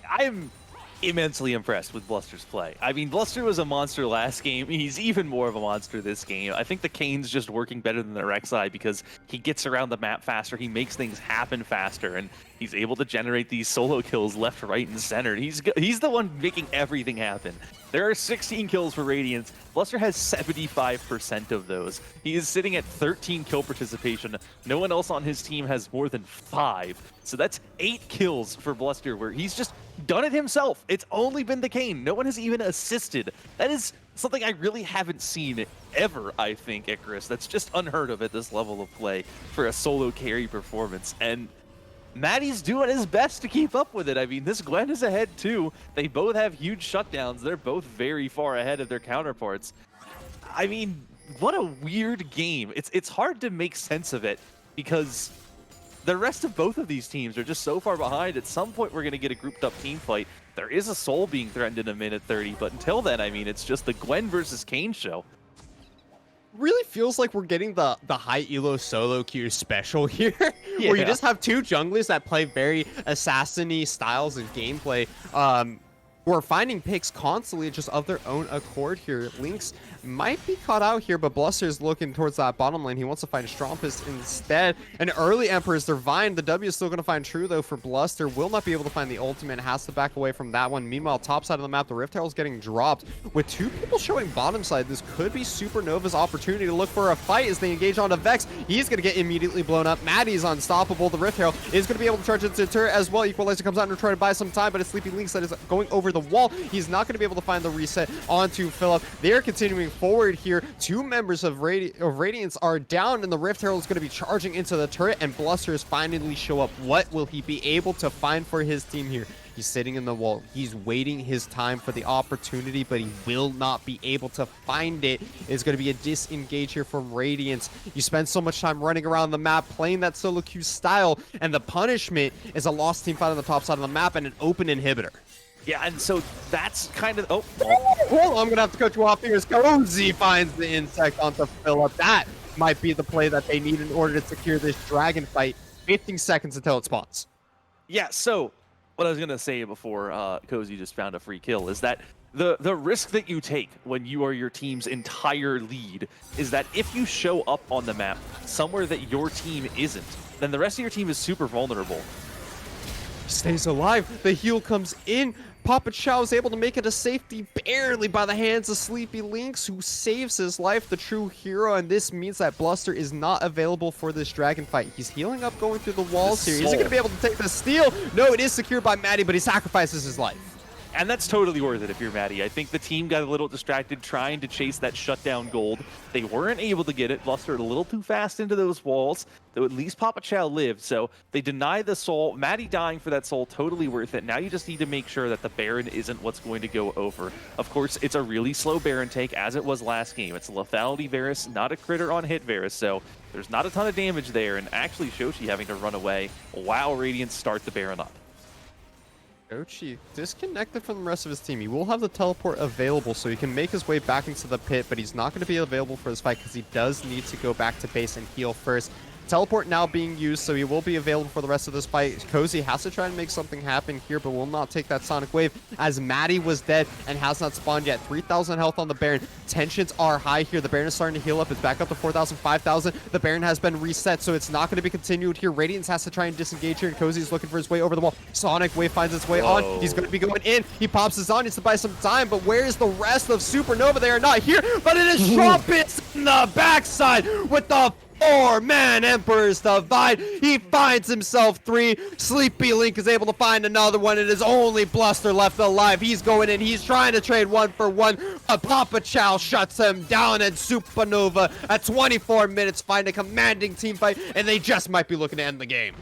I'm immensely impressed with Bluster's play. I mean, Bluster was a monster last game. He's even more of a monster this game. I think the Kane's just working better than the Rek'Sai because he gets around the map faster. He makes things happen faster, and he's able to generate these solo kills left, right, and center. He's the one making everything happen. There are 16 kills for Radiance. Bluster has 75% of those. He is sitting at 13 kill participation. No one else on his team has more than 5. So that's 8 kills for Bluster, where he's just done it himself. It's only been the Kane. No one has even assisted. That is something I really haven't seen ever, I think, Icarus. That's just unheard of at this level of play for a solo carry performance. And Maddie's doing his best to keep up with it. I mean, this Gwen is ahead too. They both have huge shutdowns. They're both very far ahead of their counterparts. I mean, what a weird game. It's hard to make sense of it because the rest of both of these teams are just so far behind. At some point, we're going to get a grouped up team fight. There is a Soul being threatened in a minute 30, but until then, I mean, it's just the Gwen versus Kane show. Really feels like we're getting the high elo solo queue special here, where you just have two junglers that play very assassin-y styles of gameplay. We're finding picks constantly just of their own accord here. Lynx might be caught out here, but Bluster's looking towards that bottom lane. He wants to find Strumpus instead. An early Emperor's Divine. The W is still going to find True, though, for Bluster. Will not be able to find the ultimate. Has to back away from that one. Meanwhile, top side of the map, the Rift Herald's getting dropped. With 2 people showing bottom side, this could be Supernova's opportunity to look for a fight as they engage onto Vex. He's going to get immediately blown up. Maddie's unstoppable. The Rift Herald is going to be able to charge into the turret as well. Equalizer comes out and try to buy some time, but it's Sleepy Lynx that is going over the wall. He's not going to be able to find the reset onto Philip. They're continuing forward here. 2 members of Radiance are down, and the Rift Herald is going to be charging into the turret, and Blusters finally show up. What will he be able to find for his team here? He's sitting in the wall. He's waiting his time for the opportunity, but he will not be able to find it. It's going to be a disengage here from Radiance. You spend so much time running around the map, playing that solo queue style, and the punishment is a lost team fight on the top side of the map and an open inhibitor. Yeah, and so that's kind of... Hold on, I'm going to have to cut you off here. Cozy finds the insect onto Philip. That might be the play that they need in order to secure this dragon fight. 15 seconds until it spawns. Yeah, so what I was going to say before Cozy just found a free kill is that the risk that you take when you are your team's entire lead is that if you show up on the map somewhere that your team isn't, then the rest of your team is super vulnerable. Stays alive. The heal comes in. Papa Chow is able to make it to safety barely by the hands of Sleepy Lynx, who saves his life, the true hero, and this means that Bluster is not available for this dragon fight. He's healing up going through the walls here. Is he going to be able to take the steal? No, it is secured by Maddie, but he sacrifices his life. And that's totally worth it if you're Maddie. I think the team got a little distracted trying to chase that shutdown gold. They weren't able to get it. Bluster a little too fast into those walls, though at least Papa Chow lived. So they deny the soul. Maddie dying for that soul, totally worth it. Now you just need to make sure that the Baron isn't what's going to go over. Of course, it's a really slow Baron take, as it was last game. It's a lethality Varus, not a critter on hit Varus, so there's not a ton of damage there. And actually, Shoshi having to run away while Radiance start the Baron up. Ochi disconnected from the rest of his team. He will have the teleport available, so he can make his way back into the pit, but he's not going to be available for this fight because he does need to go back to base and heal first. Teleport now being used, so he will be available for the rest of this fight. Cozy has to try and make something happen here, but will not take that Sonic Wave as Maddie was dead and has not spawned yet. 3,000 health on the Baron. Tensions are high here. The Baron is starting to heal up. It's back up to 4,000, 5,000. The Baron has been reset, so it's not going to be continued here. Radiance has to try and disengage here, and Cozy is looking for his way over the wall. Sonic Wave finds its way on. He's going to be going in. He pops his on. Needs to buy some time, but where is the rest of Supernova? They are not here, but it is Trumpets in the backside with the 4-man Emperor's Divide. He finds himself 3. Sleepy Link is able to find another one. It is only Bluster left alive. He's going in. He's trying to trade 1 for 1. But Papa Chow shuts him down, and Supernova at 24 minutes find a commanding team fight, and they just might be looking to end the game.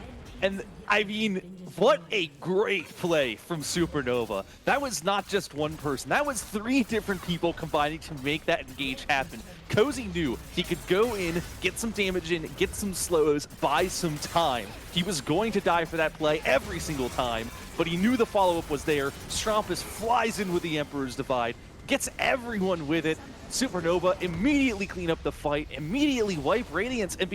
And I mean, what a great play from Supernova. That was not just one person. That was 3 different people combining to make that engage happen. Cozy knew he could go in, get some damage in, get some slows, buy some time. He was going to die for that play every single time, but he knew the follow-up was there. Strampus flies in with the Emperor's Divide, gets everyone with it. Supernova immediately clean up the fight, immediately wipe Radiance, and